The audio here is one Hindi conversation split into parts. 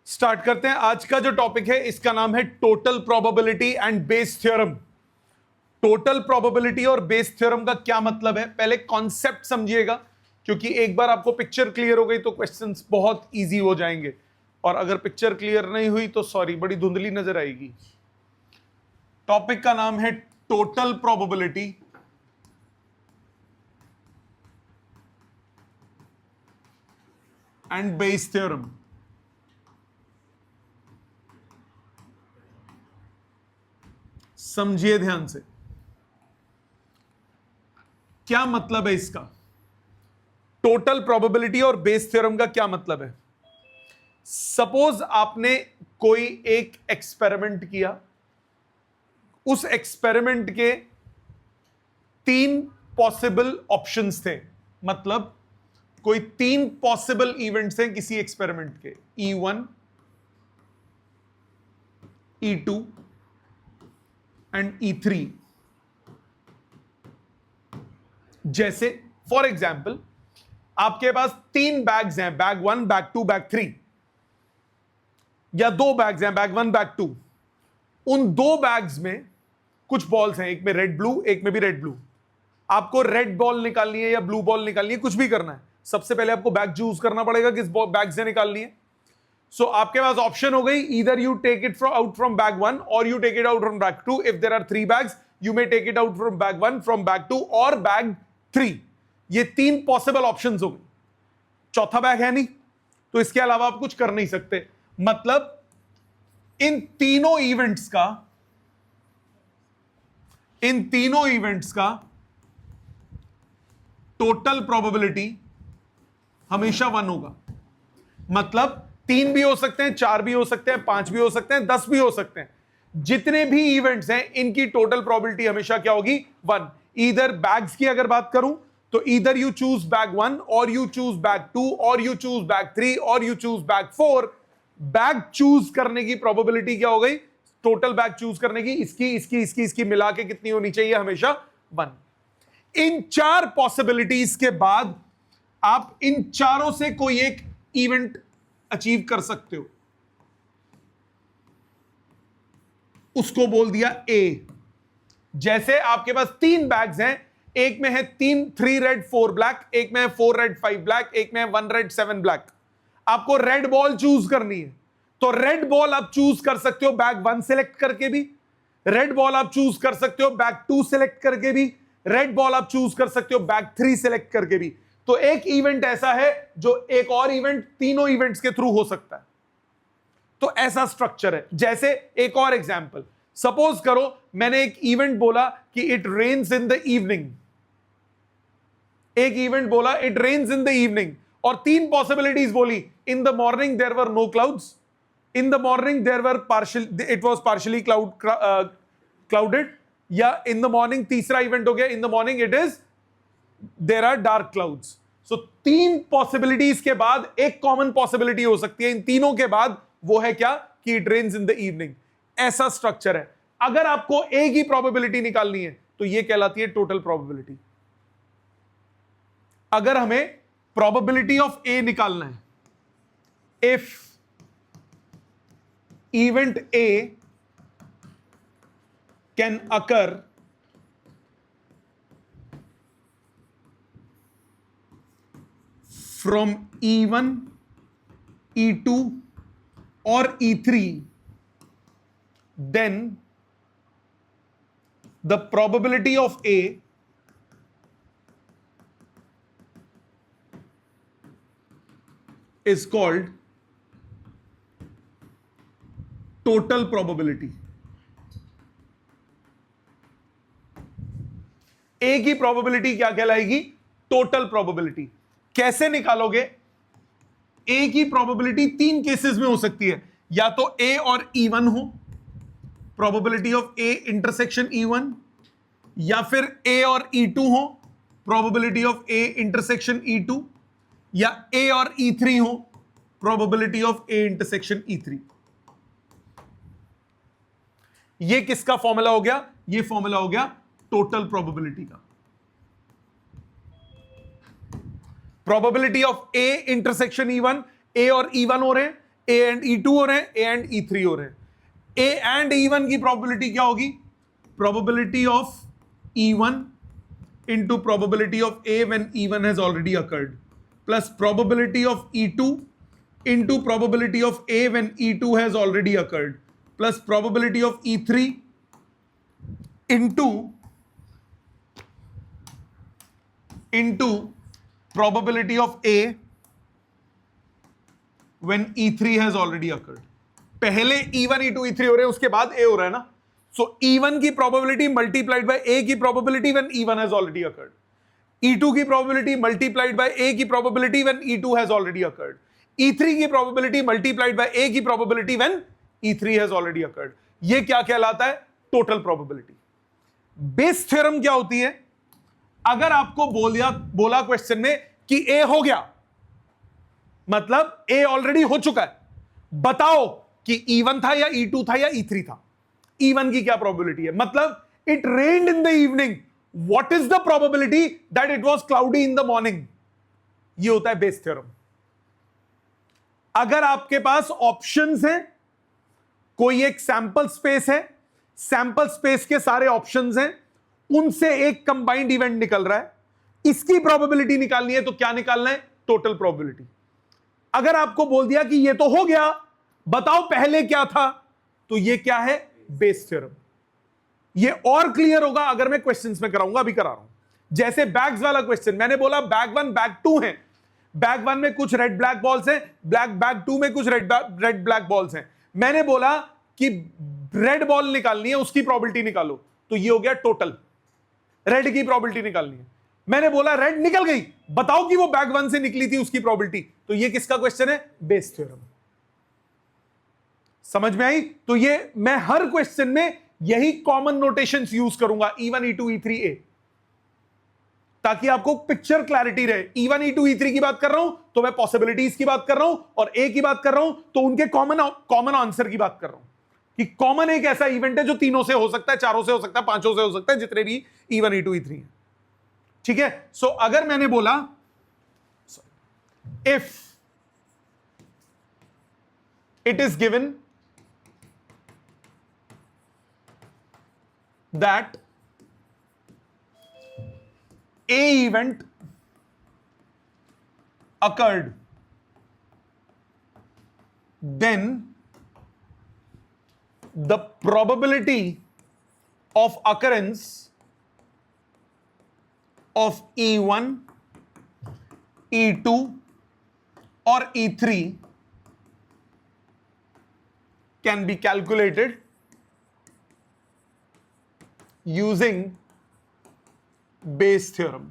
स्टार्ट करते हैं। आज का जो टॉपिक है इसका नाम है total probability and Bayes theorem. Total probability और बेस थ्योरम का क्या मतलब है, पहले कॉन्सेप्ट समझिएगा, क्योंकि एक बार आपको पिक्चर क्लियर हो गई तो क्वेश्चंस बहुत इजी हो जाएंगे, और अगर पिक्चर क्लियर नहीं हुई तो सॉरी, बड़ी धुंधली नजर आएगी। टॉपिक का नाम है total probability and Bayes theorem. समझिए ध्यान से, क्या मतलब है इसका। टोटल प्रोबेबिलिटी और बेस थ्योरम का क्या मतलब है। सपोज आपने कोई एक एक्सपेरिमेंट किया, उस एक्सपेरिमेंट के 3 पॉसिबल ऑप्शंस थे, मतलब कोई 3 पॉसिबल इवेंट्स हैं किसी एक्सपेरिमेंट के, E1, E2 एंड E3। जैसे फॉर एग्जाम्पल आपके पास 3 बैग्स हैं, बैग 1, बैग 2, बैग 3, या 2 बैग्स हैं, बैग 1, बैग 2। उन 2 बैग्स में कुछ बॉल्स हैं, एक में रेड ब्लू, एक में भी रेड ब्लू। आपको रेड बॉल निकालनी है या ब्लू बॉल निकालनी है, कुछ भी करना है, सबसे पहले आपको बैग चूज करना पड़ेगा किस बैग से निकालनी है। सो आपके पास ऑप्शन हो गई, either you take it out from bag 1 और you take it out from bag 2। If there are 3 bags you may take it out from bag 1, from bag 2 और बैग 3। ये 3 पॉसिबल ऑप्शंस हो गए। चौथा बैग है नहीं, तो इसके अलावा आप कुछ कर नहीं सकते। मतलब इन तीनों इवेंट्स का टोटल प्रोबेबिलिटी हमेशा 1 होगा। मतलब 3 भी हो सकते हैं, 4 भी हो सकते हैं, 5 भी हो सकते हैं, 10 भी हो सकते हैं। जितने भी इवेंट्स हैं इनकी टोटल प्रोबेबिलिटी हमेशा क्या होगी, 1। इधर बैग्स की अगर बात करूं तो इधर यू चूज बैग 1 और यू चूज बैग 2 और यू चूज बैग 3 और you choose bag 4। Bag choose करने की प्रोबेबिलिटी क्या हो गई, टोटल बैग चूज करने की, इसकी मिला के कितनी होनी चाहिए, हमेशा 1। इन 4 पॉसिबिलिटीज के बाद आप इन चारों से कोई एक इवेंट अचीव कर सकते हो, उसको बोल दिया ए। जैसे आपके पास 3 बैग्स हैं, एक में है 3 रेड 4 ब्लैक, एक में है 4 रेड 5 ब्लैक, एक में है 1 रेड 7 ब्लैक। आपको रेड बॉल चूज करनी है, तो रेड बॉल आप चूज कर सकते हो बैग 1 सेलेक्ट करके भी, रेड बॉल आप चूज कर सकते हो बैग 2 सेलेक्ट करके भी, रेड बॉल आप चूज कर सकते हो बैग 3 सेलेक्ट करके भी। तो एक इवेंट ऐसा है जो एक और इवेंट तीनों इवेंट्स के थ्रू हो सकता है। तो ऐसा स्ट्रक्चर है। जैसे एक और एग्जांपल, सपोज करो मैंने एक इवेंट बोला कि it rains in the evening, एक इवेंट बोला it rains in the evening, और 3 पॉसिबिलिटीज बोली, in the morning there were no clouds, in the morning there were it was partially clouded, या इन द मॉर्निंग तीसरा इवेंट हो गया, in the morning it is there are dark clouds. So 3 possibilities के बाद एक कॉमन पॉसिबिलिटी हो सकती है इन तीनों के बाद, वो है क्या, कि it rains in the evening. ऐसा स्ट्रक्चर है। अगर आपको एक ही प्रोबेबिलिटी निकालनी है तो ये कहलाती है टोटल प्रोबेबिलिटी। अगर हमें प्रोबेबिलिटी ऑफ ए निकालना है, if event A can occur from E1, E2 or E3, then the probability of A is called total probability. A की probability क्या कहलाएगी, टोटल प्रोबेबिलिटी। कैसे निकालोगे, ए की प्रोबेबिलिटी 3 केसेस में हो सकती है, या तो ए और E1 हो, probability of A intersection E1, या फिर ए और E2 हो, probability of A intersection E2, या ए और E3 हो, probability of A intersection E3। ये किसका फॉर्मूला हो गया, ये फॉर्मूला हो गया टोटल प्रोबेबिलिटी का। Probability of A intersection E1, ए और E1 हो रहे हैं, ए एंड E2 हो रहे हैं, ए एंड E3 हो रहे हैं। ए एंड E1 की प्रोबेबिलिटी क्या होगी? Probability of E1 into probability of A when E1 has already occurred plus probability of E2 into probability of A when E2 has already occurred plus probability of E3 into probability of A when E3 has already occurred। पहले E1 E2 E3 हो रहे हैं, उसके बाद A हो रहा है ना। So E1 की probability multiplied by A की probability when E1 has already occurred, E2 की probability multiplied by A की probability when E2 has already occurred, E3 की probability multiplied by A की probability when E3 has already occurred। ये क्या कहलाता है? Total probability. बेस थ्योरम क्या होती है? अगर आपको बोला क्वेश्चन में कि A हो गया, मतलब A ऑलरेडी हो चुका है, बताओ कि E1 था या E2 था या E3 था। E1 की क्या प्रोबेबिलिटी है? मतलब it rained in the evening, what is the probability that it was cloudy in the morning? ये होता है बेस थ्योरम। अगर आपके पास ऑप्शंस हैं, कोई एक सैंपल स्पेस है, सैंपल स्पेस के सारे ऑप्शंस हैं, उनसे एक कंबाइंड इवेंट निकल रहा है, इसकी प्रोबेबिलिटी निकालनी है तो क्या निकालना है? Total probability. अगर आपको बोल दिया कि ये तो हो गया, बताओ पहले क्या था, तो ये क्या है? Bayes theorem. ये और क्लियर होगा अगर मैं क्वेश्चंस में कराऊंगा, अभी करा रहा हूं। जैसे बैग्स वाला क्वेश्चन, मैंने बोला बैग 1 बैग 2 है, बैग 1 में कुछ रेड ब्लैक बॉल्स हैं, बैग 2 में कुछ रेड ब्लैक बॉल्स हैं। मैंने बोला कि रेड बॉल निकालनी है, उसकी प्रोबेबिलिटी निकालो, तो ये हो गया टोटल। रेड की प्रोबेबिलिटी निकालनी है, मैंने बोला रेड निकल गई, बताओ कि वो बैग 1 से निकली थी, उसकी प्रोबेबिलिटी। तो ये किसका क्वेश्चन है? Bayes theorem. समझ में आई? तो ये मैं हर क्वेश्चन में यही कॉमन नोटेशंस यूज करूंगा, E1 E2 E3 A, ताकि आपको पिक्चर क्लैरिटी रहे। E1 E2 E3 की बात कर रहा हूं तो मैं पॉसिबिलिटीज की बात कर रहा हूं, और A की बात कर रहा हूं तो उनके कॉमन आंसर की बात कर रहा हूं, कि कॉमन एक ऐसा इवेंट है जो तीनों से हो सकता है, चारों से हो सकता है, पांचों से हो सकता है, जितने भी E1 E2 E3 है। ठीक है? सो अगर मैंने बोला if it is given that A event occurred, then the probability of occurrence of E1, E2 or E3 can be calculated using Bayes theorem.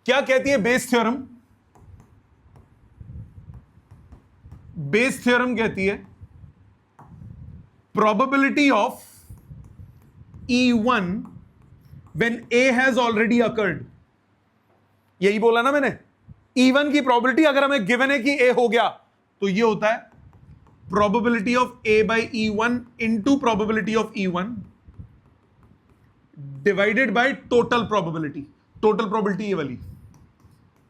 क्या कहती है बेस थ्योरम? बेस थ्योरम कहती है probability of E1 when A has already occurred। यही बोला ना मैंने, E1 की प्रोबेबिलिटी अगर हमें गिवन है कि A हो गया, तो ये होता है probability of A by E1 into probability of E1 divided by total probability। total probability ये वाली,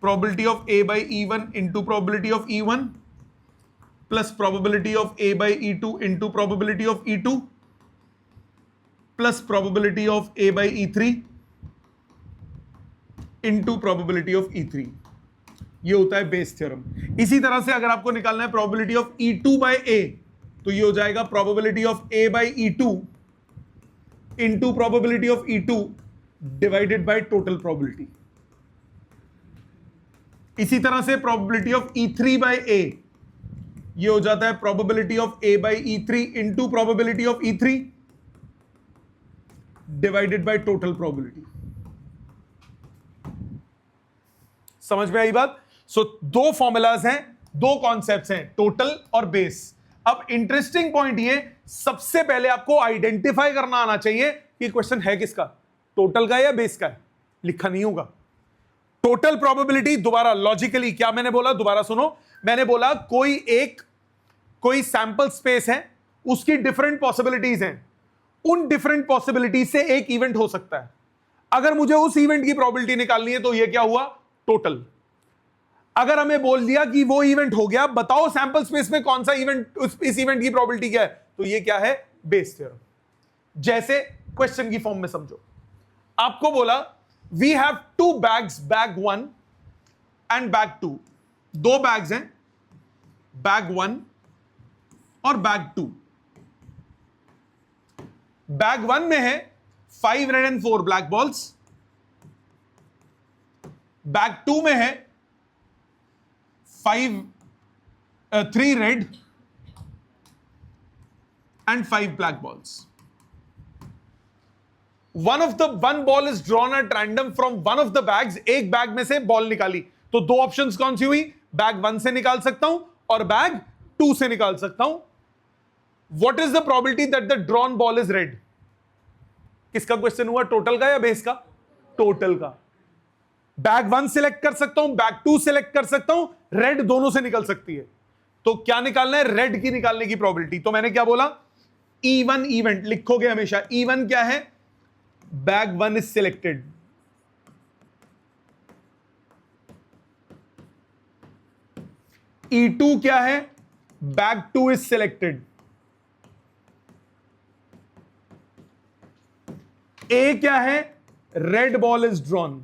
probability of A by E1 into probability of E1 plus probability of A by E2 into probability of E2 plus probability of A by E3 into probability of E3। ये होता है बेस थ्योरम। इसी तरह से अगर आपको निकालना है probability of E2 by A, तो ये हो जाएगा probability of A by E2 into probability of E2 divided by total probability. इसी तरह से probability of E3 by A, ये हो जाता है probability of A by E3 into probability of E3 divided by total probability. समझ में आई बात? सो दो फॉर्मूलाज हैं, दो कॉन्सेप्ट्स हैं, टोटल और बेस। अब इंटरेस्टिंग पॉइंट ये, सबसे पहले आपको आइडेंटिफाई करना आना चाहिए कि क्वेश्चन है किसका, टोटल का या बेस का है। लिखा नहीं होगा। टोटल प्रोबेबिलिटी, दोबारा लॉजिकली क्या मैंने बोला, दोबारा सुनो। मैंने बोला कोई सैंपल स्पेस है, उसकी डिफरेंट पॉसिबिलिटीज हैं, उन डिफरेंट पॉसिबिलिटीज से एक इवेंट हो सकता है। अगर मुझे उस इवेंट की प्रोबेबिलिटी निकालनी है तो ये क्या हुआ, टोटल। अगर हमें बोल दिया कि वो इवेंट हो गया, बताओ सैंपल स्पेस में कौन सा इवेंट, इस इवेंट की प्रोबेबिलिटी क्या है, तो ये क्या है, बेस थ्योरम। जैसे क्वेश्चन की फॉर्म में समझो, आपको बोला we have two bags, bag 1 and bag 2, दो बैग्स हैं, बैग 1 और बैग 2। बैग 1 में है 5 red and 4 black balls, bag 2 में है 3 red and 5 black balls. One ball is drawn at random from one of the bags, एक बैग में से बॉल निकाली, तो दो ऑप्शंस कौन सी हुई, बैग 1 से निकाल सकता हूं और बैग 2 से निकाल सकता हूं। What is the probability that the drawn ball is red? किसका क्वेश्चन हुआ, टोटल का या बेस का? टोटल का। बैग 1 सिलेक्ट कर सकता हूं, बैग 2 सिलेक्ट कर सकता हूं, रेड दोनों से निकल सकती है, तो क्या निकालना है, रेड की निकालने की प्रोबेबिलिटी। तो मैंने क्या बोला, E1 इवेंट लिखोगे हमेशा, E1 क्या है, बैग 1 इज सिलेक्टेड, E2 क्या है, बैग 2 इज सिलेक्टेड, A क्या है, red ball is drawn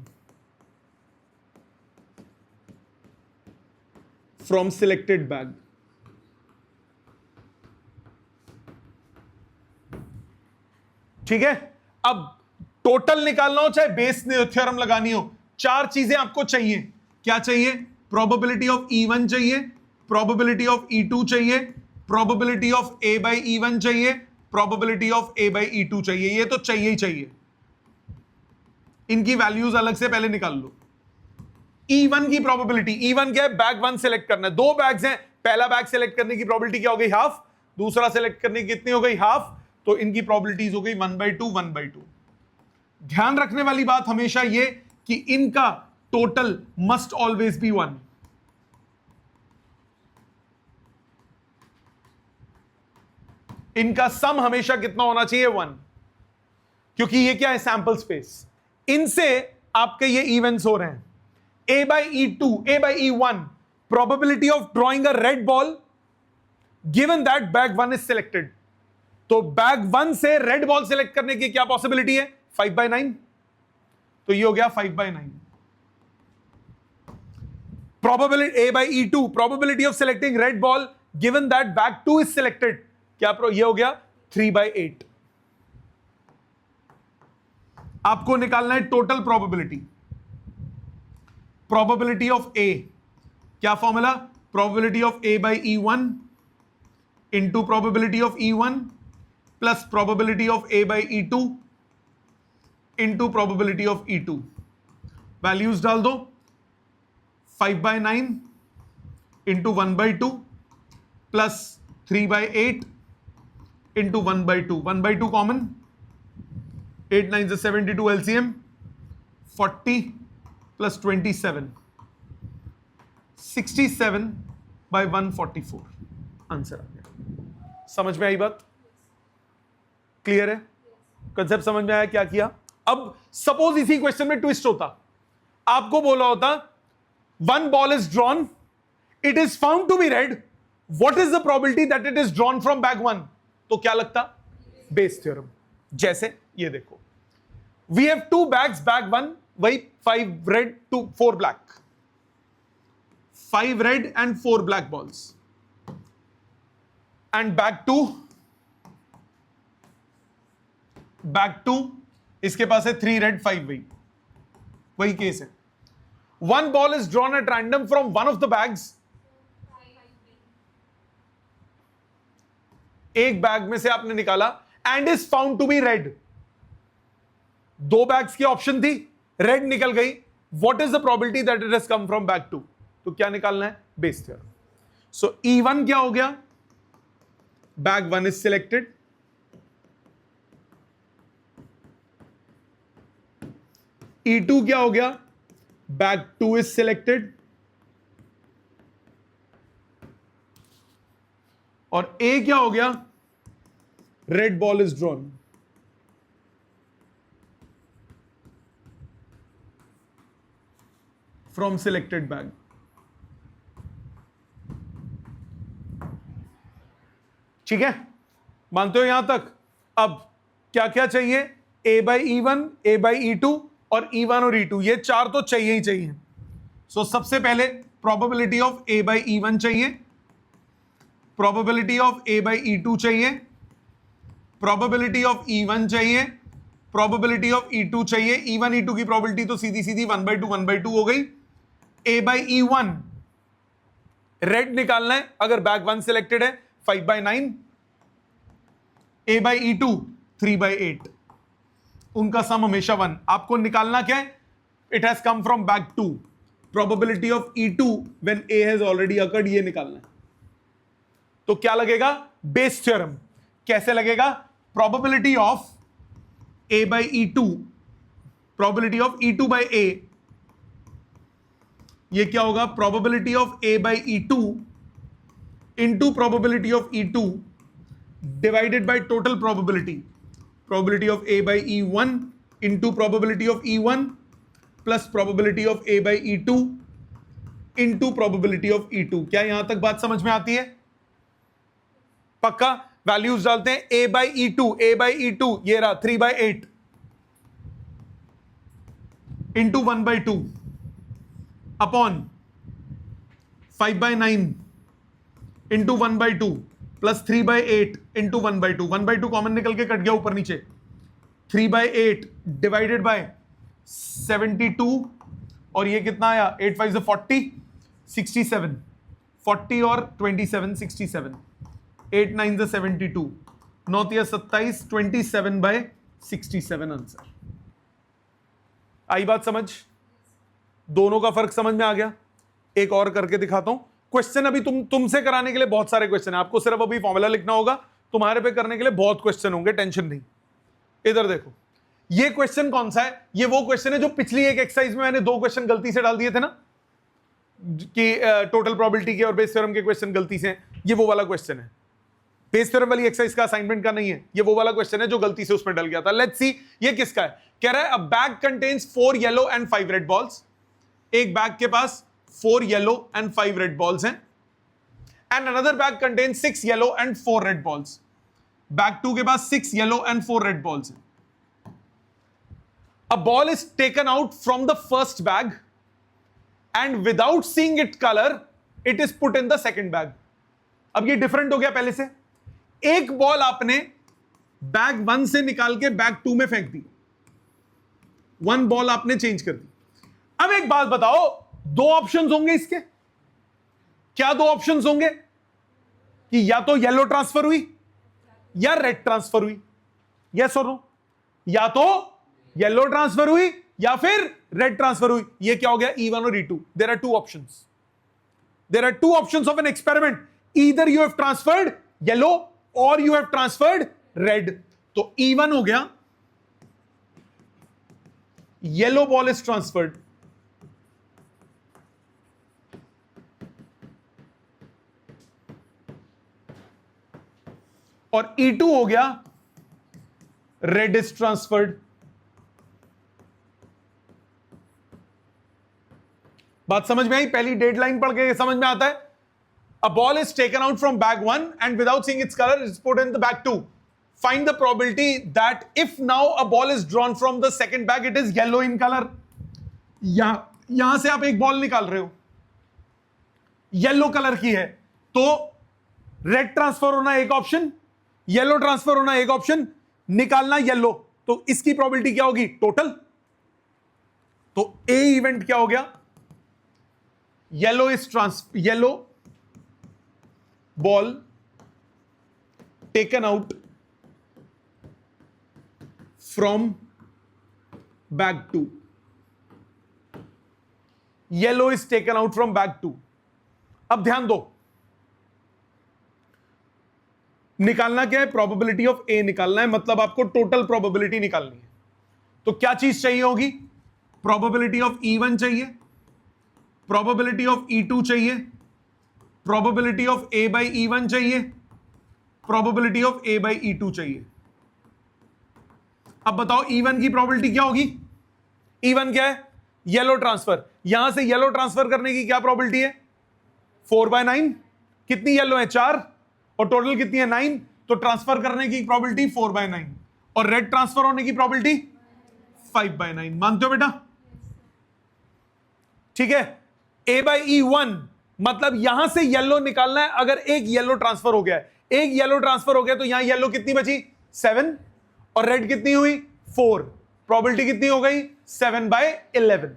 from selected bag. ठीक है, अब टोटल निकालना हो चाहे बेस थ्योरम लगानी हो, चार चीजें आपको चाहिए। क्या चाहिए, प्रोबेबिलिटी ऑफ E1 चाहिए, प्रोबेबिलिटी ऑफ E2 चाहिए, probability of A by E1 चाहिए, probability of A by E2 चाहिए। ये तो चाहिए ही चाहिए, इनकी वैल्यूज अलग से पहले निकाल लो। E1 की प्रोबेबिलिटी, E1 क्या है, बैग 1 सेलेक्ट करना है, दो बैग्स हैं, पहला बैग सेलेक्ट करने की प्रोबेबिलिटी क्या हो गई, हाफ, दूसरा सेलेक्ट करने की कितनी हो गई, हाफ, तो इनकी प्रोबेबिलिटीज हो गई 1/2 1/2। ध्यान रखने वाली बात हमेशा ये कि इनका टोटल मस्ट ऑलवेज बी 1। इनका सम हमेशा कितना होना चाहिए, 1, क्योंकि ये क्या है, सैंपल स्पेस, इनसे आपके ये इवेंट्स हो रहे हैं। A by E2, A by E1, probability of drawing a red ball given that bag 1 is selected। तो बैग 1 से रेड बॉल सिलेक्ट करने की क्या पॉसिबिलिटी है, 5/9, तो ये हो गया 5/9। Probability A by E2, probability of selecting red ball given that bag 2 is selected, क्या ये हो गया 3/8। आपको निकालना है total probability, probability of A, क्या formula, probability of A by E1 into probability of E1 plus probability of A by E2 into probability of E2। Values डाल दो, 5/9 into 1/2 plus 3/8 into 1/2, 1/2 common, 8 9 72 LCM, 40 plus 27, 67/144 answer आ गया। समझ में आई बात, क्लियर है, कंसेप्ट समझ में आया क्या किया। अब सपोज इसी क्वेश्चन में ट्विस्ट होता, आपको बोला होता one ball is drawn, it is found to be red, what is the probability that it is drawn from bag 1, तो क्या लगता, बेस थ्योरम। जैसे ये देखो, we have two bags, bag 1 वही 5 red 4 black, 5 red and 4 black balls, and bag 2 इसके पास है 3 रेड 5, वही केस है। One ball is drawn at random from one of the bags, एक बैग में से आपने निकाला, and is found to be red, दो बैग्स की ऑप्शन थी, रेड निकल गई, what is the probability that it has come from bag 2, तो क्या निकालना है, बेस थ्योरम। सो E1 क्या हो गया, बैग 1 इज सिलेक्टेड, E2 क्या हो गया, बैग 2 इज सिलेक्टेड, और A क्या हो गया, red ball is drawn from selected bag. ठीक है, मानते हो यहां तक? अब क्या क्या चाहिए? a by E1, a by E2 और E1 और E2, ये चार तो चाहिए ही चाहिए। सो सबसे पहले probability of a by E1 चाहिए, probability of a by E2 चाहिए, प्रोबेबिलिटी ऑफ E1 चाहिए, प्रोबेबिलिटी ऑफ E2 चाहिए। E1 E2 की प्रोबेबिलिटी तो सीधी सीधी 1/2 हो गई। a बाई E1 रेड निकालना है, अगर बैग 1 सिलेक्टेड है 5/9, a बाई E2 3/8, उनका सम हमेशा 1। आपको निकालना क्या है? It has come from bag 2, probability of E2 when a has already occurred, ये निकालना है। तो क्या लगेगा? Bayes theorem. कैसे लगेगा? Probability of a by E2, probability of E2 by a, ये क्या होगा? Probability of a by E2 into probability of E2 divided by total probability, probability of a by E1 into probability of E1 plus probability of a by E2 into probability of E2। क्या यहां तक बात समझ में आती है? पक्का? वैल्यूज डालते हैं। a बाई E2 ये रहा 3/8 into 1/2 upon 5/9 into 1/2 plus 3/8 into 1/2, 1/2 common निकल के कट गया ऊपर नीचे, 3/8 डिवाइडेड बाय 72, और ये कितना आया? 8 5 40, 67, 40 और 27 67, 8 9 72, 9 27, 27/67 आंसर। आई बात समझ? दोनों का फर्क समझ में आ गया? एक और करके दिखाता हूं। क्वेश्चन अभी तुमसे कराने के लिए बहुत सारे क्वेश्चन है, आपको सिर्फ अभी फॉर्मूला लिखना होगा, तुम्हारे पे करने के लिए बहुत क्वेश्चन होंगे, टेंशन नहीं। इधर देखो, ये क्वेश्चन कौन सा है? ये वो क्वेश्चन है जो पिछली एक एक्सरसाइज में मैंने 2 क्वेश्चन गलती से डाल दिए थे ना, कि टोटल प्रोबेबिलिटी के और बेस थ्योरम के क्वेश्चन गलती से। ये वो वाला क्वेश्चन है, बेस थ्योरम वाली एक्सरसाइज का असाइनमेंट का नहीं है, ये वो वाला क्वेश्चन है जो गलती से उसमें डल गया था। लेट्स सी ये किसका है। कह रहा है अ bag contains 4 yellow and 5 red balls. एक बैग के पास 4 येलो एंड 5 रेड बॉल्स हैं, and another bag contains 6 yellow and 4 red balls. Bag 2 के पास 6 येलो एंड 4 रेड बॉल्स हैं। A ball is taken out from the first bag and without seeing it colour it is put in the second bag. अब ये डिफरेंट हो गया पहले से। एक बॉल आपने बैग 1 से निकाल के बैग 2 में फेंक दी, 1 बॉल आपने चेंज कर दी। अब एक बात बताओ, 2 ऑप्शंस होंगे इसके। क्या 2 ऑप्शंस होंगे? कि या तो येलो ट्रांसफर हुई या रेड ट्रांसफर हुई, यस और नो? या तो येलो ट्रांसफर हुई या फिर रेड ट्रांसफर हुई। ये क्या हो गया? E1 और E2। There are 2 options, there are 2 options of an experiment. Either you have transferred yellow और यू हैव ट्रांसफर्ड रेड। तो E1 हो गया, येलो बॉल इज ट्रांसफर्ड, और E2 हो गया, रेड इज ट्रांसफर्ड। बात समझ में आई? पहली डेडलाइन पढ़ के समझ में आता है। A ball is taken out from bag 1 and without seeing its color is put in the bag 2. Find the probability that if now a ball is drawn from the second bag, it is yellow in color. यहां से आप एक बॉल निकाल रहे हो, येलो कलर की है, तो रेड ट्रांसफर होना एक ऑप्शन, येलो ट्रांसफर होना एक ऑप्शन, निकालना येलो। तो इसकी प्रोबेबिलिटी क्या होगी? टोटल। तो ए इवेंट क्या हो गया? Yellow ball taken out from bag 2. Yellow is taken out from bag 2. अब ध्यान दो, निकालना क्या है? प्रोबेबिलिटी ऑफ ए निकालना है, मतलब आपको टोटल प्रोबेबिलिटी निकालनी है। तो क्या चीज चाहिए होगी? प्रोबेबिलिटी ऑफ E1 चाहिए, प्रोबेबिलिटी ऑफ E2 चाहिए, probability of A by E1 चाहिए, probability of A by E2 चाहिए। अब बताओ E1 की प्रोबेबिलिटी क्या होगी? E1 क्या है? Yellow transfer. यहां से येलो ट्रांसफर करने की क्या प्रोबेबिलिटी है? 4/9। कितनी येलो है? 4। और टोटल कितनी है 9, तो ट्रांसफर करने की प्रोबेबिलिटी 4/9 और रेड ट्रांसफर होने की प्रोबेबिलिटी 5/9। मानते हो बेटा? ठीक है। A/E1 मतलब यहां से येलो निकालना है। अगर एक येलो ट्रांसफर हो गया है, एक येलो ट्रांसफर हो गया, तो यहां येलो कितनी बची 7 और रेड कितनी हुई 4। प्रोबेबिलिटी कितनी हो गई 7/11।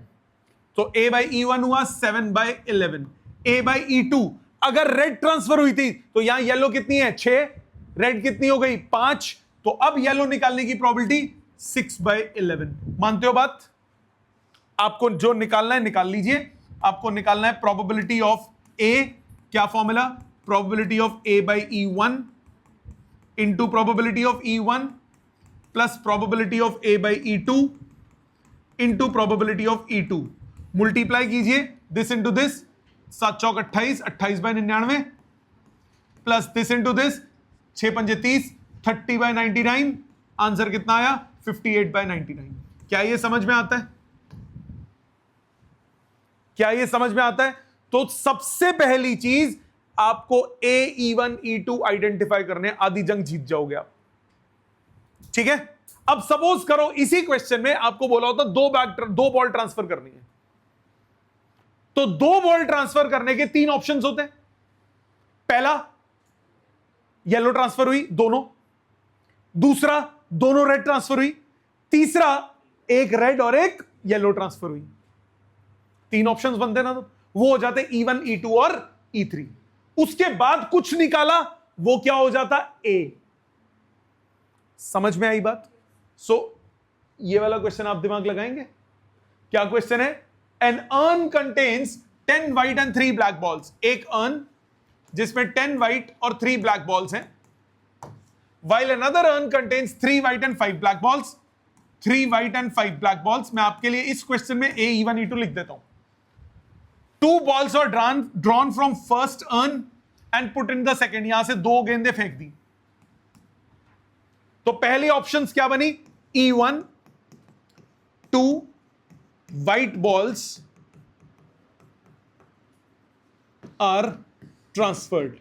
तो A/E1 हुआ 7/11। A/E2 अगर रेड ट्रांसफर हुई थी तो यहां येलो कितनी है 6, रेड कितनी हो गई 5, तो अब येलो निकालने की प्रोबेबिलिटी 6/11। मानते हो बात? आपको जो निकालना है निकाल लीजिए। आपको निकालना है प्रोबेबिलिटी ऑफ ए, क्या formula, probability of A/E1 into probability of E1 plus probability of A/E2 into probability of E2। Multiply कीजिए दिस इंटू दिस, 7 चौक 28, 28/99 plus this into this, 6×5 30, 30/99। Answer कितना आया 58/99। क्या ये समझ में आता है? क्या ये समझ में आता है? तो सबसे पहली चीज आपको A/E1 E2 आइडेंटिफाई करने, आधी जंग जीत जाओगे आप। ठीक है। अब सपोज करो इसी क्वेश्चन में आपको बोला होता दो बॉल ट्रांसफर करनी है, तो 2 बॉल ट्रांसफर करने के 3 ऑप्शंस होते हैं। पहला, येलो ट्रांसफर हुई दोनों, दूसरा दोनों रेड ट्रांसफर हुई, तीसरा एक रेड और एक येलो ट्रांसफर हुई। 3 ऑप्शंस बनते ना, तो वो हो जाते E1 E2 और E3। उसके बाद कुछ निकाला, वो क्या हो जाता A। समझ में आई बात? ये वाला क्वेश्चन आप दिमाग लगाएंगे। क्या क्वेश्चन है? An urn contains 10 white and 3 black balls. एक अर्न जिसमें 10 व्हाइट और 3 ब्लैक बॉल्स हैं, while another urn contains 3 white and 5 black balls, 3 white and 5 black balls। मैं आपके लिए इस क्वेश्चन में A/E1 E2 लिख देता हूं। 2 balls are drawn from first urn and put in the second। यहां से 2 गेंदें फेंक दी, तो पहली ऑप्शंस क्या बनी E1, 2 white balls are transferred।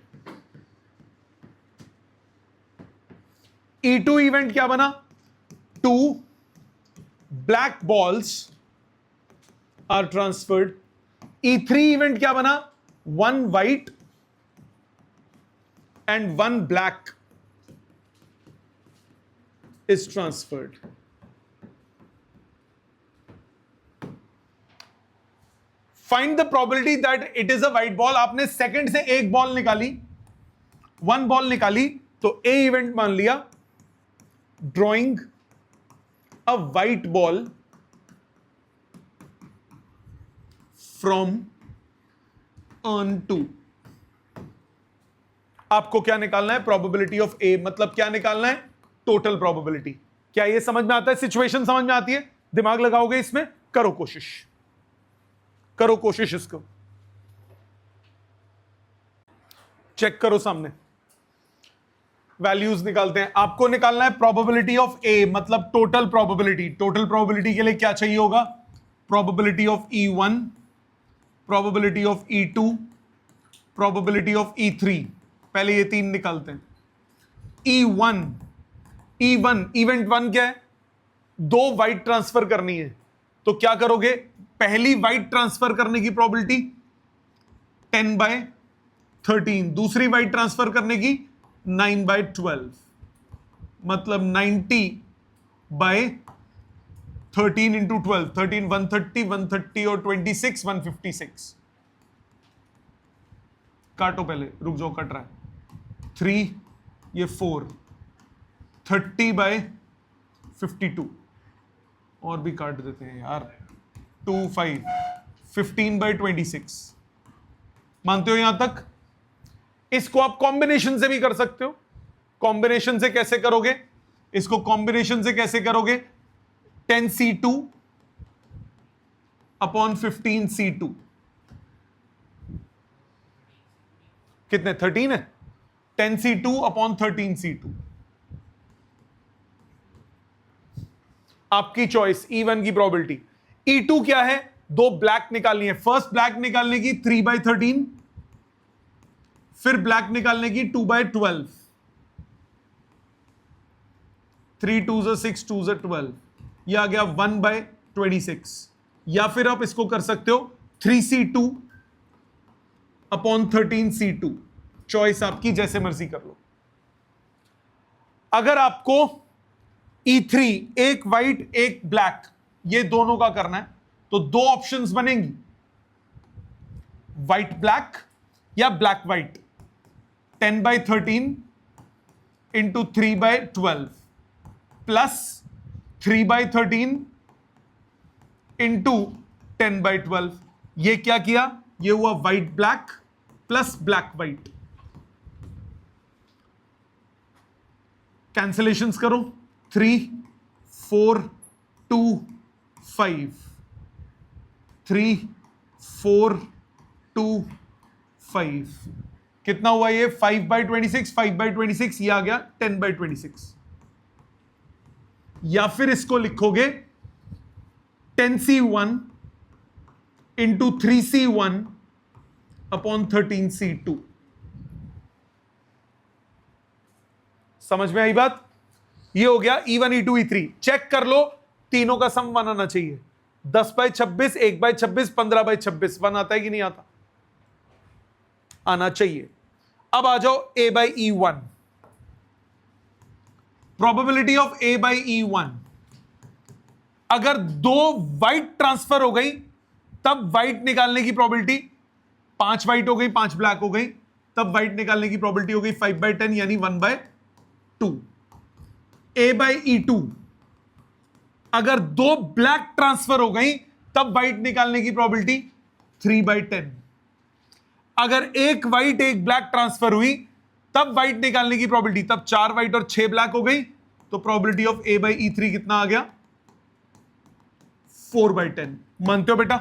E2 event क्या बना 2 black balls are transferred. E3 event क्या बना 1 white and 1 black is transferred. Find the probability that it is a white ball. आपने सेकंड से एक बॉल निकाली, 1 बॉल निकाली, तो ए इवेंट मान लिया drawing a white ball from urn 2। आपको क्या निकालना है प्रोबेबिलिटी ऑफ ए, मतलब क्या निकालना है टोटल प्रोबेबिलिटी। क्या ये समझ में आता है? सिचुएशन समझ में आती है? दिमाग लगाओगे इसमें? करो कोशिश, करो कोशिश, इसको चेक करो सामने। वैल्यूज निकालते हैं। आपको निकालना है प्रोबेबिलिटी ऑफ ए, मतलब टोटल प्रोबेबिलिटी। टोटल प्रोबेबिलिटी के लिए क्या चाहिए होगा? Probability of E1, probability of E2, probability of E3। पहले ये 3 निकालते हैं। E1 इवेंट 1 क्या है? 2 व्हाइट ट्रांसफर करनी है, तो क्या करोगे? पहली व्हाइट ट्रांसफर करने की प्रोबेबिलिटी 10/13, दूसरी व्हाइट ट्रांसफर करने की 9/12, मतलब 90/13 इंटू 12, 13 130, 130 और 26 156। काटो पहले, रुक जाओ, कट रहा है। 3 ये 4, 30/52 और भी काट देते हैं यार, 2 5, 15/26। मानते हो यहां तक? इसको आप कॉम्बिनेशन से भी कर सकते हो। कॉम्बिनेशन से कैसे करोगे इसको? कॉम्बिनेशन से कैसे करोगे? 10C2 अपॉन 15C2 कितने? 13 है। 10C2 upon 13C2। आपकी चॉइस। E1 की प्रोबेबिलिटी। E2 क्या है? 2 ब्लैक निकालनी है। फर्स्ट ब्लैक निकालने की 3/13, फिर ब्लैक निकालने की 2/12, 3 2 6 2 12, ये आ गया 1/26। या फिर आप इसको कर सकते हो 3C2 अपॉन 13C2, चॉइस आपकी, जैसे मर्जी कर लो। अगर आपको E3 एक व्हाइट एक ब्लैक ये दोनों का करना है तो दो ऑप्शंस बनेंगी, व्हाइट ब्लैक या black white. 10/13 into 3/12 plus 3/13 into 10/12। ये क्या किया, ये हुआ white black plus black white. Cancellations करो, 3 4 2 5, 3 4 2 5, कितना हुआ ये 5/26, 5/26, ये आ गया 10/26। या फिर इसको लिखोगे 10C1 into 3C1 upon 13C2। समझ में आई बात? ये हो गया E1 E2 E3। चेक कर लो, तीनों का सम 1 आना चाहिए। 10/26, 1/26, 15/26, 1 आता है कि नहीं आता? आना चाहिए। अब आ जाओ A/E1, प्रोबेबिलिटी ऑफ A/E1। अगर दो व्हाइट ट्रांसफर हो गई तब व्हाइट निकालने की प्रोबेबिलिटी, 5 व्हाइट हो गई 5 ब्लैक हो गई, तब व्हाइट निकालने की प्रोबेबिलिटी हो गई 5/10 यानी 1/2। A/E2, अगर दो ब्लैक ट्रांसफर हो गई तब व्हाइट निकालने की प्रोबेबिलिटी 3/10। अगर एक व्हाइट एक ब्लैक ट्रांसफर हुई तब व्हाइट निकालने की प्रोबेबिलिटी, तब 4 व्हाइट और 6 ब्लैक हो गई, तो प्रोबेबिलिटी ऑफ A/E3 कितना आ गया? 4/10। मानते हो बेटा?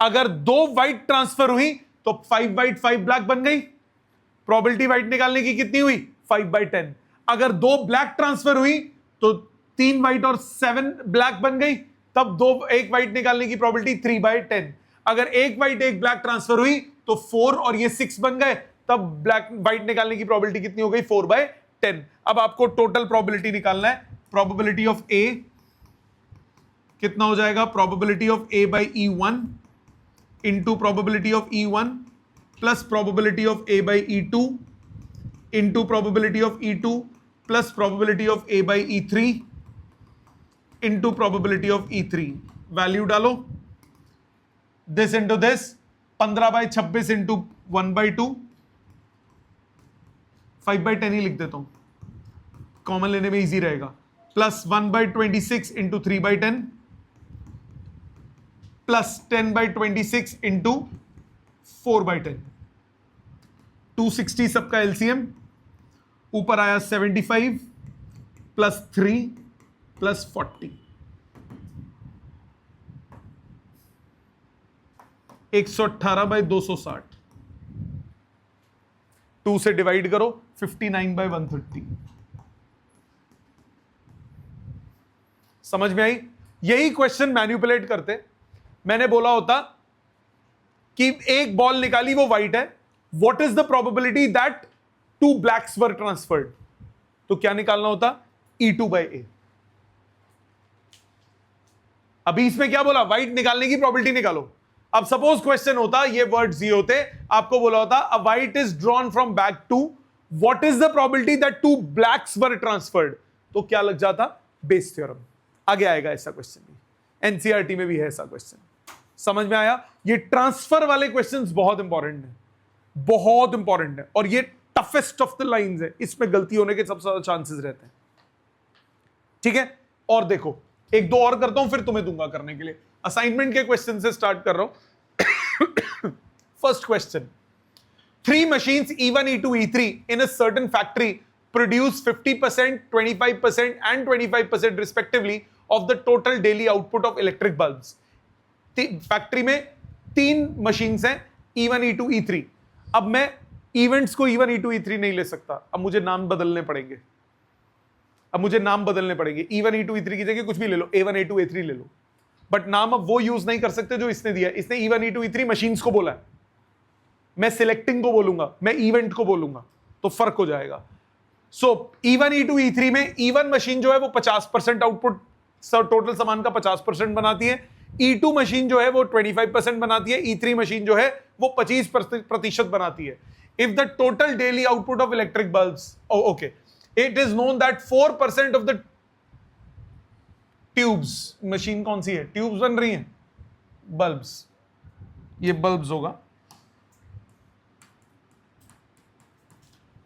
अगर दो व्हाइट ट्रांसफर हुई तो 5 व्हाइट 5 ब्लैक बन गई, प्रोबेबिलिटी व्हाइट निकालने की कितनी हुई? 5/10। अगर दो ब्लैक ट्रांसफर हुई तो 3 व्हाइट और 7 ब्लैक बन गई, तब एक व्हाइट निकालने की प्रोबेबिलिटी 3/10। अगर एक व्हाइट एक ब्लैक ट्रांसफर हुई तो 4 और ये 6 बन गए, तब ब्लैक व्हाइट निकालने की प्रोबेबिलिटी कितनी हो गई? 4/10। अब आपको टोटल प्रोबेबिलिटी निकालना है। प्रोबेबिलिटी ऑफ ए कितना हो जाएगा? Probability of A/E1 into probability of E1 plus probability of A/E2 into probability of E2 plus probability of A/E3 into probability of E3। Value डालो, दिस इंटू दिस, 15/26 इंटू 1/2, 5/10 ही लिख देता हूं, कॉमन लेने में इजी रहेगा, प्लस 1/26 इंटू 3/10 प्लस 10/26 इंटू 4/10, 260 सबका एलसीएम, ऊपर आया 75 प्लस 3 प्लस 40, 118/260। 2 से डिवाइड करो, 59/130। समझ में आई? यही क्वेश्चन मैनिपुलेट करते, मैंने बोला होता कि एक बॉल निकाली वो व्हाइट है, what is the probability that 2 blacks were transferred, तो क्या निकालना होता? E2/A। अभी इसमें क्या बोला? व्हाइट निकालने की प्रोबेबिलिटी निकालो। अब सपोज क्वेश्चन होता, ये वर्ड्स ये होते, आपको बोला होता a white is drawn from bag two, what is the probability that 2 blacks were transferred, तो क्या लग जाता? Bayes theorem. आगे आएगा ऐसा क्वेश्चन भी, एनसीईआरटी में भी है ऐसा क्वेश्चन। समझ में आया? ये ट्रांसफर वाले क्वेश्चंस बहुत इंपॉर्टेंट है, बहुत इंपॉर्टेंट है, और ये टफेस्ट ऑफ द लाइंस है, इसमें गलती होने के सबसे ज्यादा चांसेस रहते हैं। ठीक है, और देखो एक दो और करता हूं फिर तुम्हें दूंगा करने के लिए। असाइनमेंट के क्वेश्चन से स्टार्ट कर रहा हूं। First question, 3 machines E1 E2 E3 in a certain factory produce 50%, 25% and 25% respectively of the total daily output of electric bulbs। Factory में 3 मशीन्स हैं, E1 E2 E3। अब मैं इवेंट्स को E1 E2 E3 नहीं ले सकता, अब मुझे नाम बदलने पड़ेंगे, E1 E2 E3 की जगह कुछ भी ले लो, A1 A2 A3 ले लो, बट नाम अब वो यूज नहीं कर सकते जो इसने दिया। इसने E1 E2 E3 मशीन्स को बोला है, मैं सिलेक्टिंग को बोलूंगा, मैं इवेंट को बोलूंगा, तो फर्क हो जाएगा। सो E1 E2 E3 में E1 मशीन जो है वो 50% आउटपुट टोटल सामान का 50% बनाती है, E2 मशीन जो है वो 25% बनाती है, E3 मशीन जो है वो 25% बनाती है। If the total daily output of electric bulbs, okay, it is known that 4% of the tubes, machine कौन सी है, ट्यूब्स बन रही हैं, बल्ब्स, ये बल्ब्स होगा,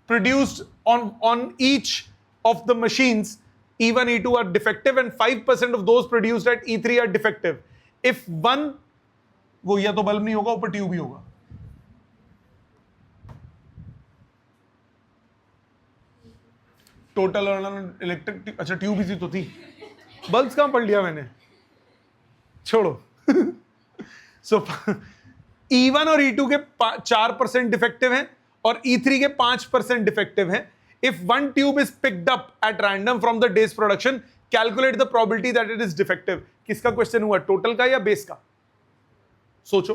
produced on each of the machines E1 E2 are defective and 5% of those produced at E3 are defective. If one, वो या तो बल्ब नहीं होगा, ऊपर ट्यूब ही होगा, टोटल इलेक्ट्रिक, अच्छा ट्यूब ही तो थी, बल्ब्स कहां पढ़ लिया मैंने, छोड़ो। सो E1 और E2 के 4% डिफेक्टिव हैं और E3 के 5% डिफेक्टिव हैं। If one tube is picked up at random from the days production, calculate the probability that it is defective. किसका क्वेश्चन हुआ, टोटल का या बेस का? सोचो,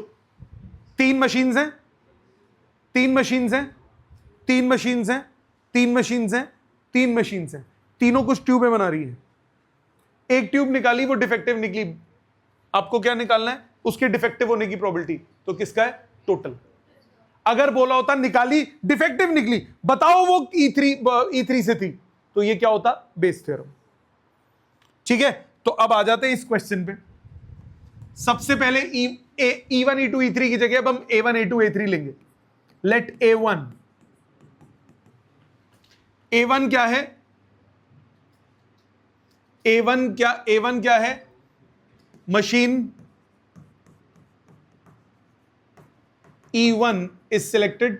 तीन मशीन्स हैं, तीन मशीन्स हैं, तीन मशीन्स हैं, तीन मशीन्स हैं, तीन मशीन्स हैं, तीनों कुछ ट्यूबें बना रही है। एक ट्यूब निकाली, वो डिफेक्टिव निकली, आपको क्या निकालना है, उसके डिफेक्टिव होने की प्रोबेबिलिटी, तो किसका है, टोटल। अगर बोला होता निकाली डिफेक्टिव निकली, बताओ वो E3 से थी, तो ये क्या होता, बेस थ्योरम। ठीक है, तो अब आ जाते हैं इस क्वेश्चन पे। सबसे पहले E1 E2 E3 की जगह अब हम A1 A2 A3 लेंगे। लेट A1 क्या है, A1 क्या है, machine E1 is selected,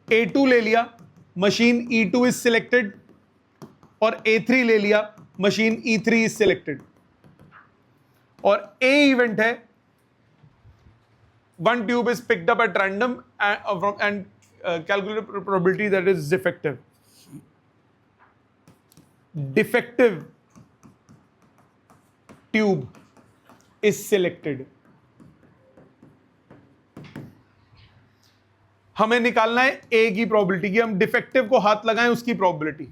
A2 ले लिया, मशीन E2 is selected, और A3 ले लिया, मशीन E3 is selected। और A इवेंट है, one tube is picked up at random and calculate probability that is defective. Defective tube is selected। हमें निकालना है ए की प्रोबेबिलिटी की, हम डिफेक्टिव को हाथ लगाएं उसकी प्रोबेबिलिटी।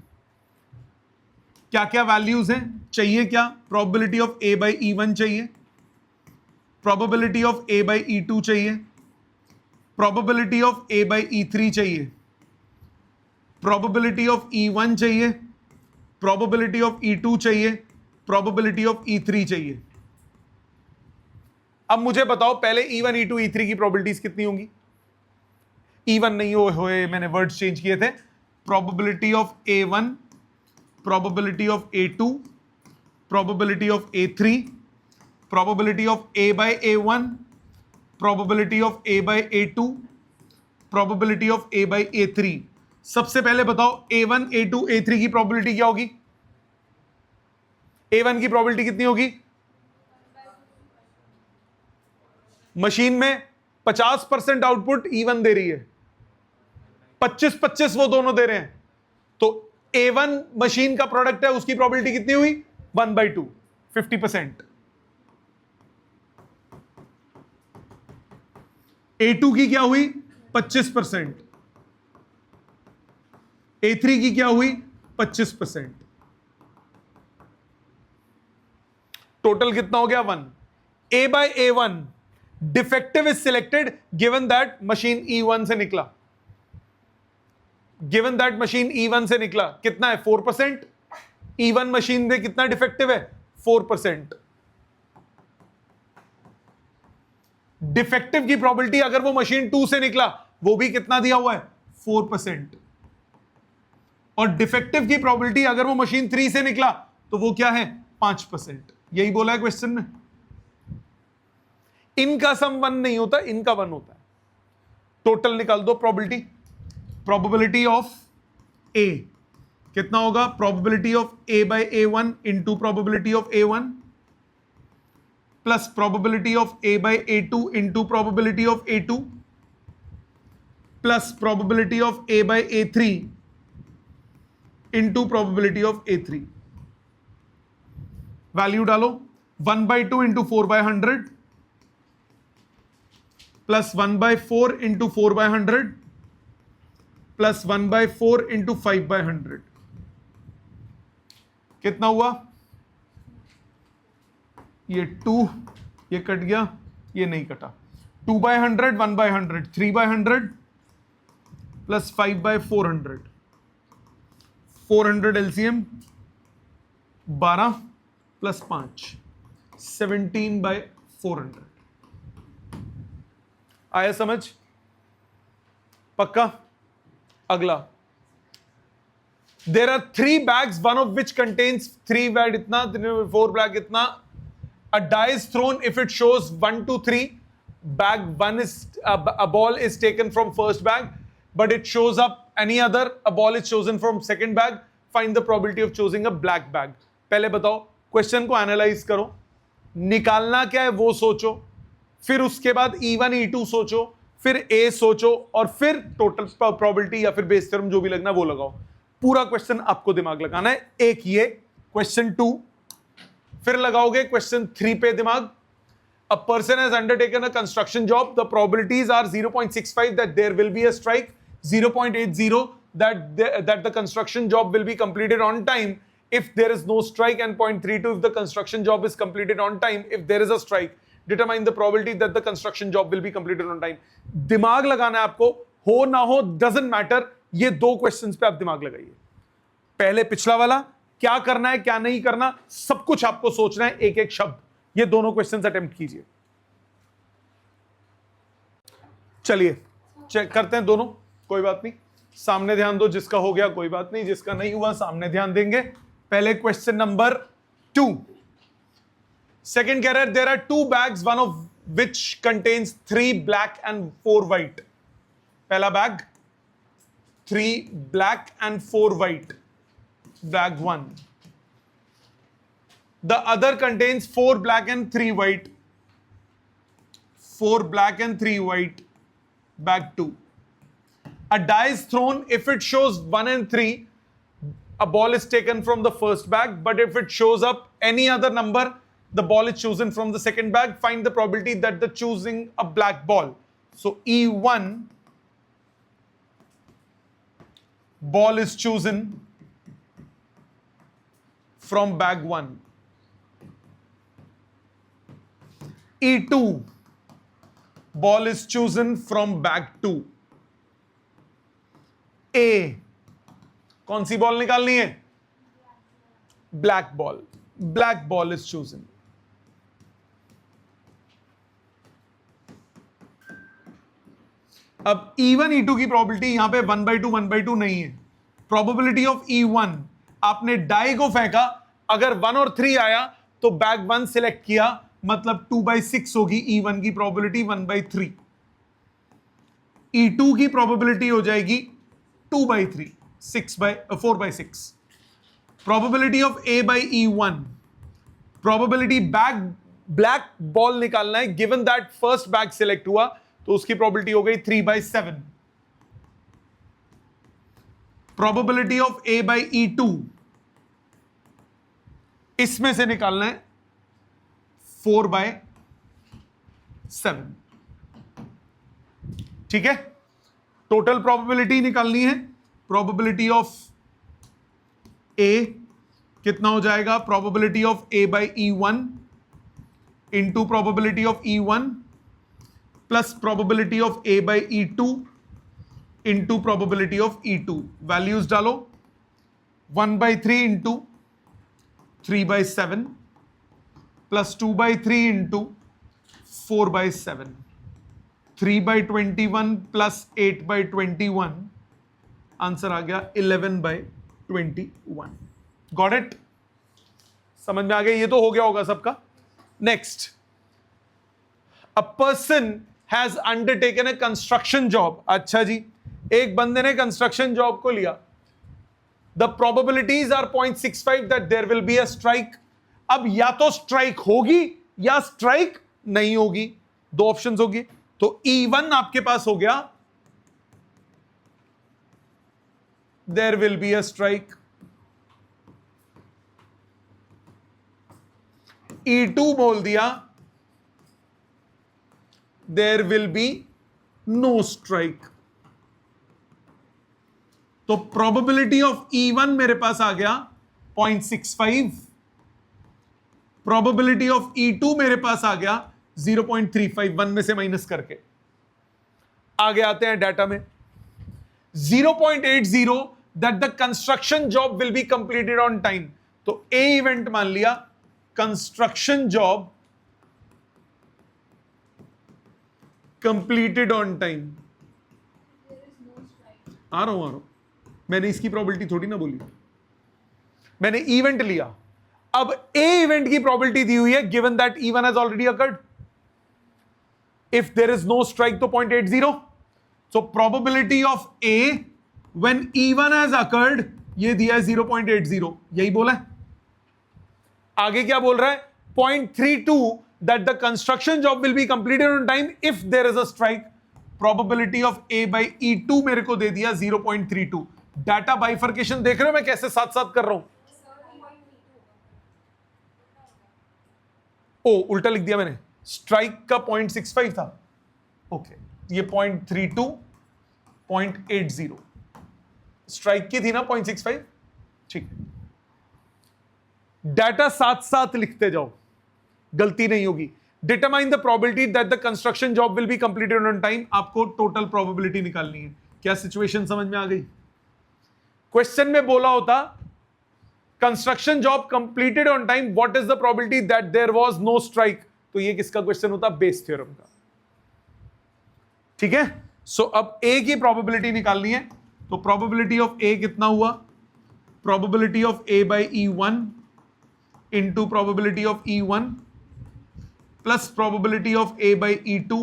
क्या क्या वैल्यूज हैं, चाहिए क्या, probability of A by E1 चाहिए, probability of A by E2 चाहिए, probability of A by E3 चाहिए, प्रोबेबिलिटी ऑफ E1 चाहिए, प्रोबेबिलिटी ऑफ E2 चाहिए, प्रोबेबिलिटी ऑफ E3 चाहिए। अब मुझे बताओ पहले E1 E2 E3 की प्रोबेबिलिटीज कितनी होंगी। E1 नहीं हुए, मैंने वर्ड्स चेंज किए थे। Probability of A1, probability of A2, probability of A3, probability of A by A1, probability of A by A2, probability of A by A3। सबसे पहले बताओ A1 A2 A3 की प्रोबेबिलिटी क्या होगी। A1 की प्रोबेबिलिटी कितनी होगी, मशीन में 50% आउटपुट E1 दे रही है, 25-25 वो दोनों दे रहे हैं, तो A1 मशीन का प्रोडक्ट है, उसकी प्रोबेबिलिटी कितनी हुई, 1/2, 50%। A2 की क्या हुई, 25%। A3 की क्या हुई, 25%। टोटल कितना हो गया, 1। A by A1 defective is selected given that machine E1 से निकला, गिवन दैट मशीन E1 से निकला, कितना है, 4%। E1 मशीन में कितना डिफेक्टिव है, 4%। डिफेक्टिव की प्रोबेबिलिटी अगर वो मशीन 2 से निकला, वो भी कितना दिया हुआ है, 4%। और डिफेक्टिव की प्रोबेबिलिटी अगर वो मशीन 3 से निकला, तो वो क्या है, 5%। यही बोला है क्वेश्चन में। इनका सम 1 नहीं होता, इनका 1 होता है। टोटल निकाल दो प्रोबेबिलिटी। प्रोबेबिलिटी ऑफ ए कितना होगा, probability of A by A1 into probability of A1 plus probability of A by A2 into probability of A2 plus probability of A by A3 into probability of A3। Value डालो, 1/2 into 4/100 plus 1/4 into 4/100 plus 1/4 into 5/100 कितना हुआ? ये 2, ये कट गया, ये नहीं कटा। 2/100, 1/100, 3/100 प्लस 5/400, 400 एलसीएम 12 प्लस 5 17/400। आया समझ? पक्का? अगला, there are 3 bags, one of which contains 3 bag itna, 4 bag itna. A die is thrown if it shows 1 to 3. Bag 1 is a ball is taken from first bag, but it shows up any other. A ball is chosen from second bag. Find the probability of choosing a black bag. पहले बताओ, क्वेश्चन को एनालाइज करो, निकालना क्या है वो सोचो, फिर उसके बाद E1 E2 सोचो, फिर ए सोचो, और फिर टोटल प्रोबेबिलिटी या फिर बेस थ्योरम जो भी लगना वो लगाओ। पूरा क्वेश्चन आपको दिमाग लगाना है। एक ये क्वेश्चन 2, फिर लगाओगे क्वेश्चन 3 पे दिमाग। A person has undertaken a construction job, the probabilities are 0.65 that there will be a strike, 0.80 that the construction job will be completed on time if there is no strike, and 0.32 if the construction job is completed on time if there is a strike. Determine the probability that the construction job will be completed on time. दिमाग लगाना है आपको, हो ना हो doesn't matter। ये 2 क्वेश्चंस पे आप दिमाग लगाइए। पहले पिछला वाला, क्या करना है क्या नहीं करना, सब कुछ आपको सोचना है, एक एक शब्द। ये दोनों क्वेश्चंस अटेम्प्ट कीजिए। चलिए चेक करते हैं दोनों, कोई बात नहीं। सामने ध्यान दो, जिसका हो गया कोई बात नहीं, जिसका नहीं हुआ सामने ध्यान देंगे। पहले क्वेश्चन नंबर 2, सेकंड कह रहा है there are 2 bags, one of which contains 3 black and 4 white. पहला bag 3 black and 4 white, bag 1. The other contains 4 black and 3 white, 4 black and 3 white, bag 2. A die is thrown if it shows 1 and 3. A ball is taken from the first bag, but if it shows up any other number, the ball is chosen from the second bag. Find the probability that the choosing a black ball. So E1 ball is chosen from bag 1. E2 ball is chosen from bag 2. A कौन सी बॉल निकालनी है? Black ball, black ball is chosen. अब E1 E2 की प्रोबेबिलिटी यहां पे 1/2 1/2 नहीं है। प्रोबेबिलिटी ऑफ E1, आपने डाई को फेंका, अगर 1 और 3 आया तो बैग 1 सिलेक्ट किया, मतलब 2/6 होगी E1 की प्रोबेबिलिटी 1/3। E2 की प्रोबेबिलिटी हो जाएगी 2/3, 4/6। Probability of A by E1, probability bag black ball निकालना है, given that first bag select हुआ तो उसकी प्रोबेबिलिटी हो गई 3/7। Probability of A by E2, इसमें से निकालना है 4/7। ठीक है, टोटल प्रोबेबिलिटी निकालनी है। प्रोबेबिलिटी ऑफ ए कितना हो जाएगा? Probability of A by E1 into probability of E1 plus probability of A by E2 into probability of E2। Values डालो, 1/3 into 3/7 plus 2/3 into 4/7, 3/21 plus 8/21, answer आ गया 11/21। Got it? समझ में आ गया? ये तो हो गया होगा सबका। Next, a person has undertaken a construction job. अच्छा जी, एक बंदे ने कंस्ट्रक्शन जॉब को लिया। The probabilities are 0.65 that there will be a strike. अब या तो स्ट्राइक होगी या स्ट्राइक नहीं होगी, 2 ऑप्शंस होगी। तो E1 आपके पास हो गया there will be a strike. E2 बोल दिया there will be no strike. तो probability of E1 मेरे पास आ गया 0.65, probability of E2 मेरे पास आ गया 0.35, 1 में से माइनस करके। आगे आते हैं डाटा में। 0.80 that the construction job will be completed on time. तो A इवेंट मान लिया, construction job completed on time. आ रहा हूं, मैंने इसकी प्रोबेबिलिटी थोड़ी ना बोली, मैंने इवेंट लिया। अब ए इवेंट की प्रोबेबिलिटी दी हुई है given that E1 has already occurred. If there is no strike तो 0.80, so probability of A when E1 has occurred ये दिया है 0.80, यही बोला है। आगे क्या बोल रहा है? 0.32 that the construction job will be completed on time if there is a strike. Probability of A by E2 मेरे को दे दिया 0.32। डाटा बाइफर्केशन देख रहे हो मैं कैसे साथ साथ कर रहा हूं? ओ उल्टा लिख दिया मैंने, स्ट्राइक का 0.65 था, ओके ये 0.32, 0.80, स्ट्राइक की थी ना 0.65, ठीक है। डाटा साथ साथ लिखते जाओ, गलती नहीं होगी। Determine the probability that the construction job will be completed on time. आपको टोटल प्रोबेबिलिटी निकालनी है। क्या सिचुएशन समझ में आ गई? क्वेश्चन में बोला होता construction job completed on time, what is the probability that there was no strike, तो ये किसका क्वेश्चन होता? बेस थ्योरम का, ठीक है। सो अब ए की प्रोबेबिलिटी निकालनी है, तो प्रोबेबिलिटी ऑफ ए कितना हुआ? Probability of A by E1 into probability of E1 plus probability of A by E2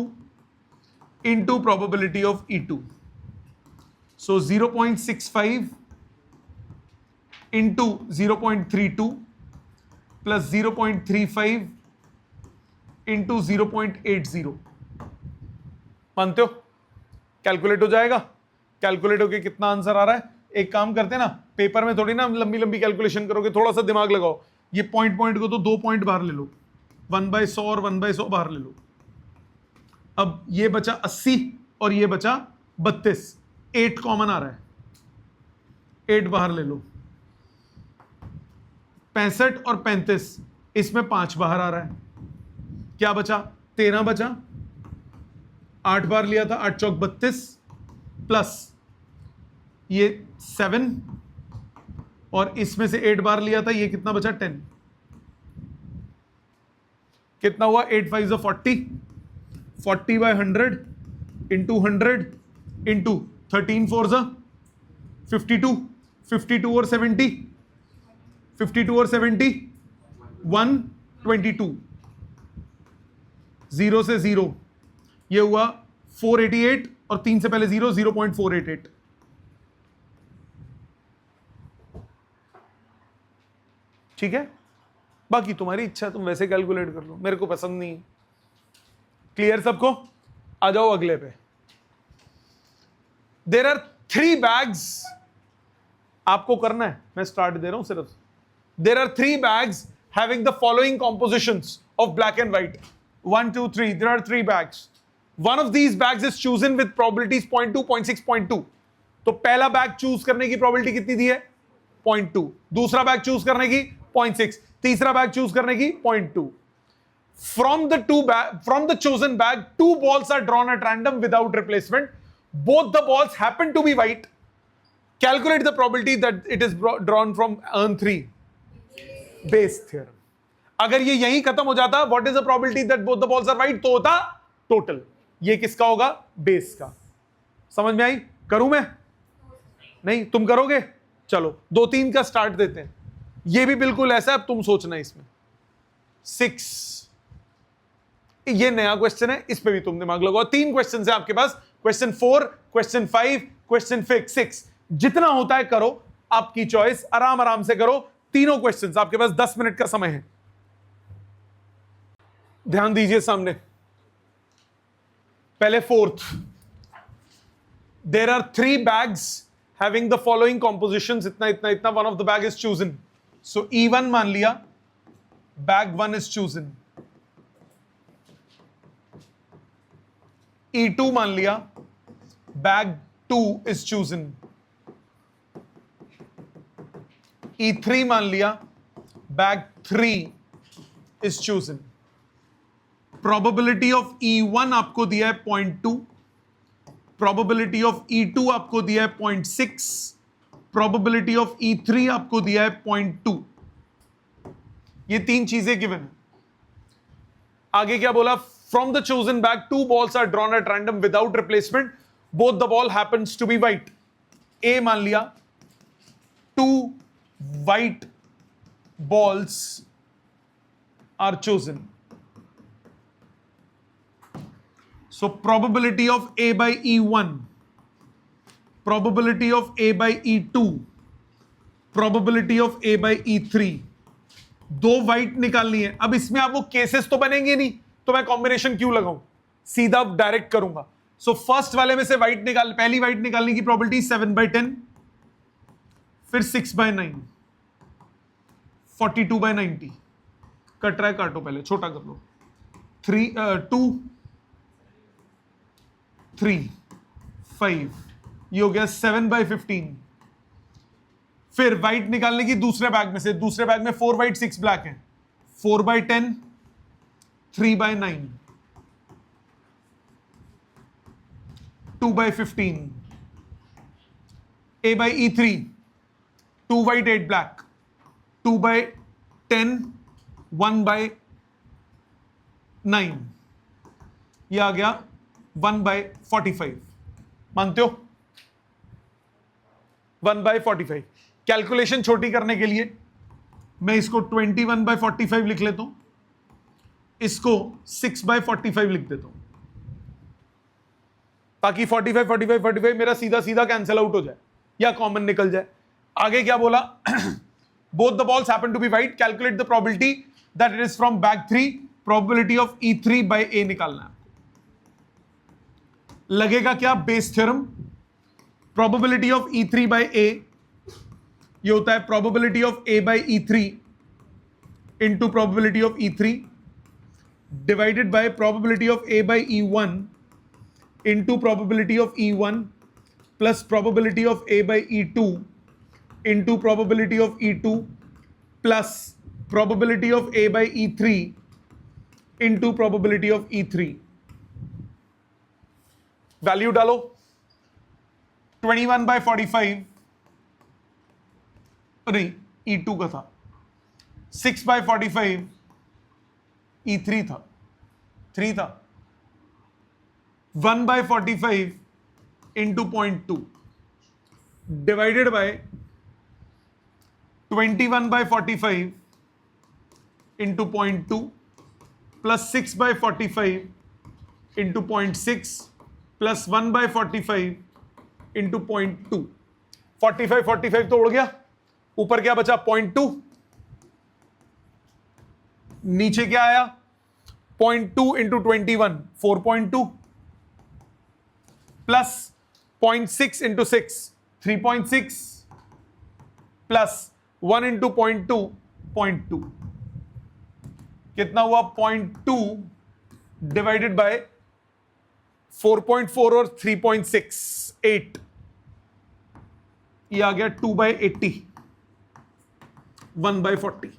into probability of E2. So 0.65 into 0.32 plus 0.35 into 0.80। मानते हो? कैलकुलेट हो जाएगा? कैलकुलेट होके कितना आंसर आ रहा है? एक काम करते हैं ना, पेपर में थोड़ी ना लंबी लंबी कैलकुलेशन करोगे, थोड़ा सा दिमाग लगाओ। ये पॉइंट पॉइंट को तो 2 पॉइंट बाहर ले लो, 1/100 और 1/100 बाहर ले लो। अब ये बचा 80 और ये बचा 32, 8 कॉमन आ रहा है, 8 बाहर ले लो। 65 और 35, इसमें 5 बाहर आ रहा है, क्या बचा? 13 बचा। 8 बार लिया था, 8 चौक 32 प्लस ये 7 और इसमें से 8 बार लिया था, ये कितना बचा? 10। कितना हुआ? 8 5 40, 40 by 100 into 100 into 13 4 52, 52 और 70, 52 और 70 122, 0 से 0, ये हुआ 488 और 3 से पहले 0, 0.488। ठीक है, बाकी तुम्हारी इच्छा, तुम वैसे कैलकुलेट कर लो, मेरे को पसंद नहीं है। क्लियर सबको? आ जाओ अगले पे। देयर आर 3 बैग्स, आपको करना है, मैं स्टार्ट दे रहा हूं सिर्फ। There are 3 bags having the following compositions of black and white, 1 2 3। There are 3 bags, one of these bags is chosen with probabilities 0.2 0.6 0.2। तो पहला बैग चूज करने की प्रोबेबिलिटी कितनी दी है? 0.2। दूसरा बैग चूज करने की 0.6, तीसरा बैग चूज करने की 0.2। From the chosen bag, 2 balls are drawn at random without replacement. Both the balls happen to be white. Calculate the probability that it is drawn from urn 3. Bayes theorem. अगर ये यहीं खत्म हो जाता, what is the probability that both the balls are white, तो होता total। ये किसका होगा? बेस का। समझ में आई? करूं मैं? नहीं, तुम करोगे? चलो 2-3 का स्टार्ट देते हैं। ये भी बिल्कुल ऐसा है, अब तुम सोचना इसमें। 6, ये नया क्वेश्चन है, इस पे भी तुम दिमाग लगाओ। 3 क्वेश्चन है आपके पास, क्वेश्चन 4, क्वेश्चन 5, क्वेश्चन 6। जितना होता है करो, आपकी चॉइस, आराम आराम से करो। तीनों क्वेश्चन आपके पास 10 मिनट का समय है। ध्यान दीजिए सामने। पहले 4th, there are 3 bags having the following compositions, इतना इतना इतना, one of the bag is chosen. So E1 मान लिया, बैग 1 इज चूजन। E2 मान लिया, bag 2 is chosen. E3 मान लिया, bag 3 is chosen. Probability of E1 आपको दिया है 0.2, probability of E2 आपको दिया है 0.6, probability of E3 आपको दिया है 0.2. ये तीन चीजें गिवन है. आगे क्या बोला? From the chosen bag, 2 balls are drawn at random without replacement. Both the ball happens to be white. A मान लिया, 2 white balls are chosen. So probability of A by E1, probability of A by E2, probability of A by E3. दो व्हाइट निकालनी है. अब इसमें आप वो केसेस तो बनेंगे नहीं, तो मैं कॉम्बिनेशन क्यों लगाऊं, सीधा डायरेक्ट करूंगा. सो फर्स्ट वाले में से व्हाइट निकाल, पहली व्हाइट निकालने की प्रोबेबिलिटी 7/10, फिर 6/9, 42/90. कट रहा है, काटो, पहले छोटा कर लो. 2 3 5, ये हो गया 7/15. फिर व्हाइट निकालने की दूसरे बैग में से, दूसरे बैग में 4 व्हाइट 6 ब्लैक है, 4/10, 3/9, 2/15. A by E3, 2 white 8 black, 2/10, 1/9. ये आ गया 1/45. मानते हो? 1/45. कैलकुलेशन छोटी करने के लिए मैं इसको 21/45 लिख लेता हूं, इसको 6/45 लिख देता हूं, ताकि 45 45 45 मेरा सीधा सीधा कैंसिल आउट हो जाए या कॉमन निकल जाए. आगे क्या बोला? Both the balls happen to be white, calculate the probability that it is from bag 3, probability of E3 by A निकालना है. लगेगा क्या? Bayes theorem. Probability of E3 by A, ये होता है probability of A by E3 into probability of E3 divided by probability of A by E1 into probability of E1 plus probability of A by E2 into probability of E2 plus probability of A by E3 into probability of E3. Value डालो. 21/45 नहीं, E2 का था. 6/45 E3 था, 3 था. 1/45 into 0.2 divided by 21/45 into 0.2 plus 6/45 into 0.6 plus 1/45 into 0.2. 45 तो उड़ गया, ऊपर क्या बचा? 0.2. नीचे क्या आया? 0.2 into 21, 4.2 plus 0.6 into 6, 3.6 plus 1 into 0.2, 0.2. कितना हुआ? 0.2 डिवाइडेड बाय 4.4 और 3.6, 8. ये आ गया 2/80, 1/40.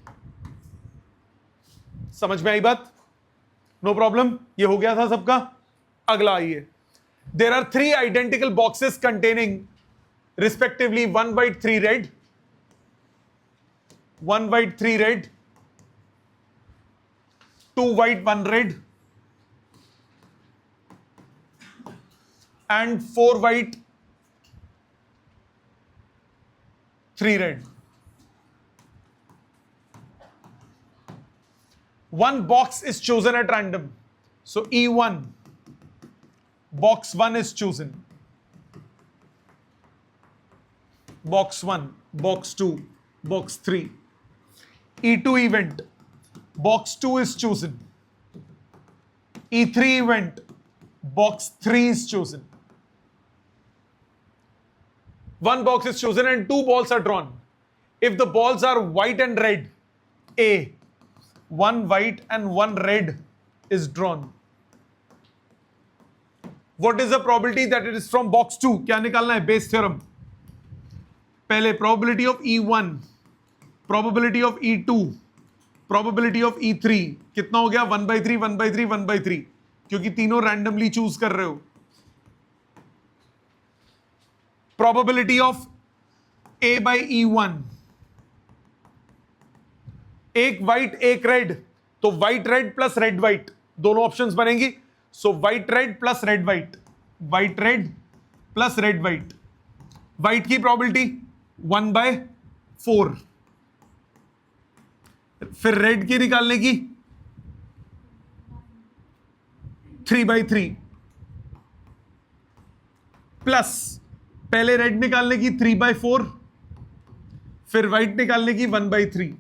समझ में आई बात? No problem. ये हो गया था सबका. अगला आइए. There are 3 identical boxes containing respectively 1 white 3 red, 1 white 3 red, 2 white 1 red and 4 white 3 red. One box is chosen at random. So E1, box 1 is chosen. Box 1, box 2, box 3. E2 event, box 2 is chosen. E3 event, box 3 is chosen. One box is chosen and 2 balls are drawn. If the balls are white and red, A, 1 white and 1 red is drawn. What is the probability that it is from box 2? क्या निकालना है? Bayes theorem. पहले probability of E1, probability of E2, probability of E3। कितना हो गया? 1/3 1/3 1/3, क्योंकि तीनों रैंडमली चूज कर रहे हो। प्रोबेबिलिटी ऑफ A/E1, एक व्हाइट एक रेड, तो white red plus red white दोनों ऑप्शंस बनेंगी। So white red plus red white, white red plus red white. White की प्रोबेबिलिटी 1/4, फिर रेड की निकालने की 3/3, प्लस पहले रेड निकालने की 3/4, फिर व्हाइट निकालने की 1/3।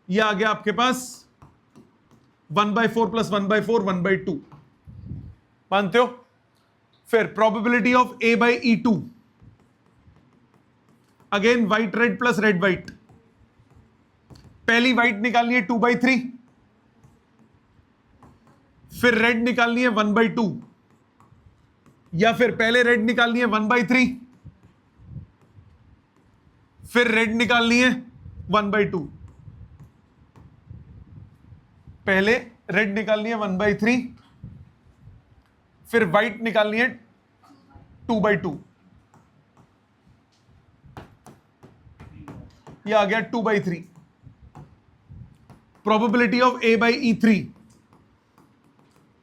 यह आ गया आपके पास 1/4 प्लस 1/4 1/2। मानते हो? फिर probability of A/E2, again white red plus red white. पहली व्हाइट निकालनी है 2/3, फिर रेड निकालनी है 1/2, या फिर पहले रेड निकालनी है 1/3, फिर रेड निकालनी है 1/2। पहले रेड निकालनी है 1/3, फिर व्हाइट निकालनी है 2/2। यह आ गया 2/3। Probability of A/E3,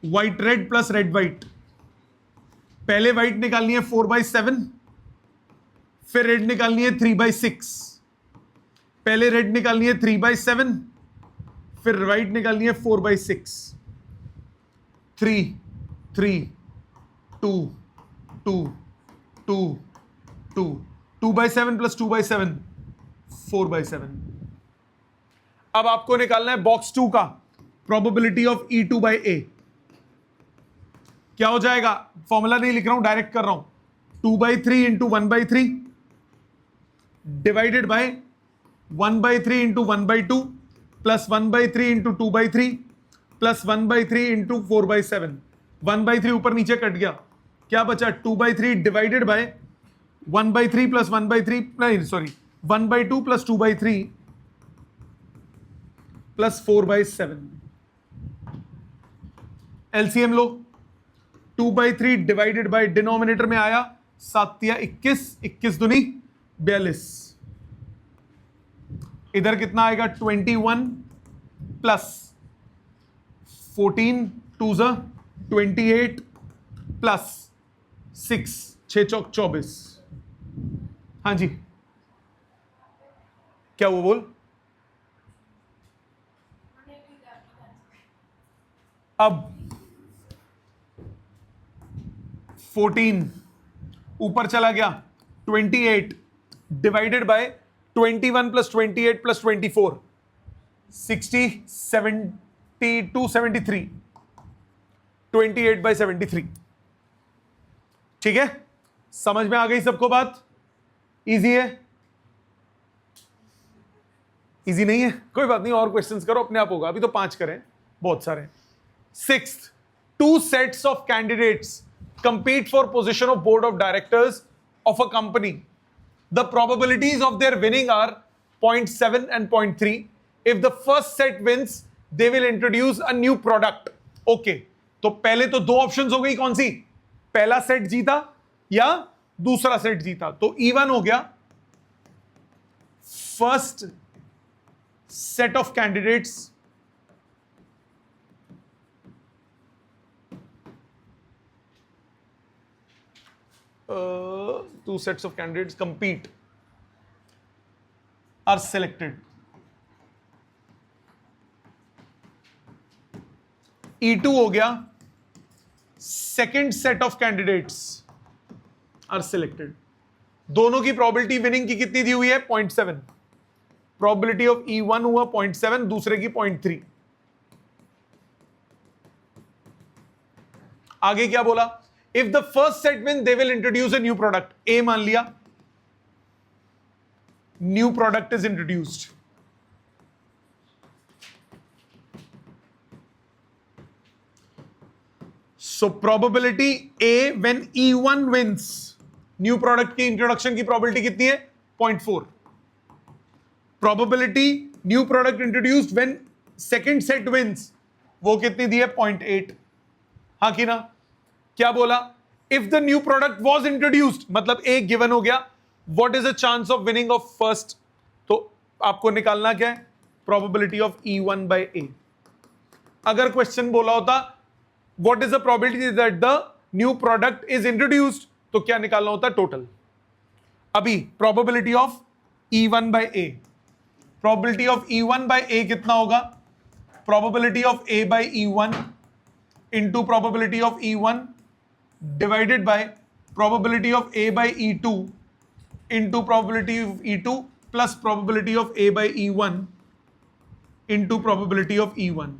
white red plus red white. पहले व्हाइट निकालनी है 4/7, फिर रेड निकालनी है 3/6। पहले रेड निकालनी है 3/7, फिर व्हाइट निकालनी है 4/6। 3 3 2 2 2 2 2/7 प्लस 2/7 4/7। अब आपको निकालना है बॉक्स 2 का प्रोबेबिलिटी ऑफ E2/A। क्या हो जाएगा? फॉर्मूला नहीं लिख रहा हूं, डायरेक्ट कर रहा हूं। 2/3 into 1/3 divided by 1/3 into 1/2 plus 1/3 into 2/3 plus 1/3 into 4/7। 1/3 ऊपर नीचे कट गया, क्या बचा? 2/3 डिवाइडेड बाय 1/3 प्लस 1/3, नहीं sorry 1/2 plus 2/3 plus 4/7। LCM low. 2/3 divided by denominator में आया 7 या 21, 21 दूनी 42। इधर कितना आएगा? 21 प्लस 14 2 28 प्लस 6 6 चौक 24। हाँ जी, क्या वो बोल? अब 14 ऊपर चला गया, 28 डिवाइडेड बाय 21 प्लस 28 प्लस 24 60 72 73 28/73। ठीक है, समझ में आ गई सबको बात? इजी है? इजी नहीं है? कोई बात नहीं, और क्वेश्चंस करो, अपने आप होगा। अभी तो 5 करें, बहुत सारे। 6th, 2 sets of candidates compete for position of board of directors of a company. The probabilities of their winning are 0.7 and 0.3. If the first set wins, they will introduce a new product. Okay, तो पहले तो 2 ऑप्शंस हो गई, कौन सी? पहला सेट जीता या दूसरा सेट जीता। तो E1 हो गया first set of candidates two sets of candidates compete are selected. E2 हो गया second set of candidates are selected. दोनों की प्रोबेबिलिटी विनिंग की कितनी दी हुई है? 0.7। प्रोबेबिलिटी ऑफ E1 हुआ 0.7, दूसरे की 0.3। आगे क्या बोला? If the first set win they will introduce a new product. A मान लिया, new product is introduced. So probability A when E1 wins, new product की इंट्रोडक्शन की प्रोबेबिलिटी कितनी है? 0.4. Probability new product introduced when second set wins, वो कितनी दी है? 0.8. हाँ कि ना? क्या बोला? If the new product was introduced, मतलब ए गिवन हो गया, what is the chance of winning of first? तो आपको निकालना क्या है? Probability of E1 by A. अगर क्वेश्चन बोला होता what is the probability that the new product is introduced, तो क्या निकालना होता? टोटल. अभी probability of E1 by A, probability of E1 by A कितना होगा? Probability of A by E1 into probability of E1 divided by probability of A by E2 into probability of E2 plus probability of A by E1 into probability of E1.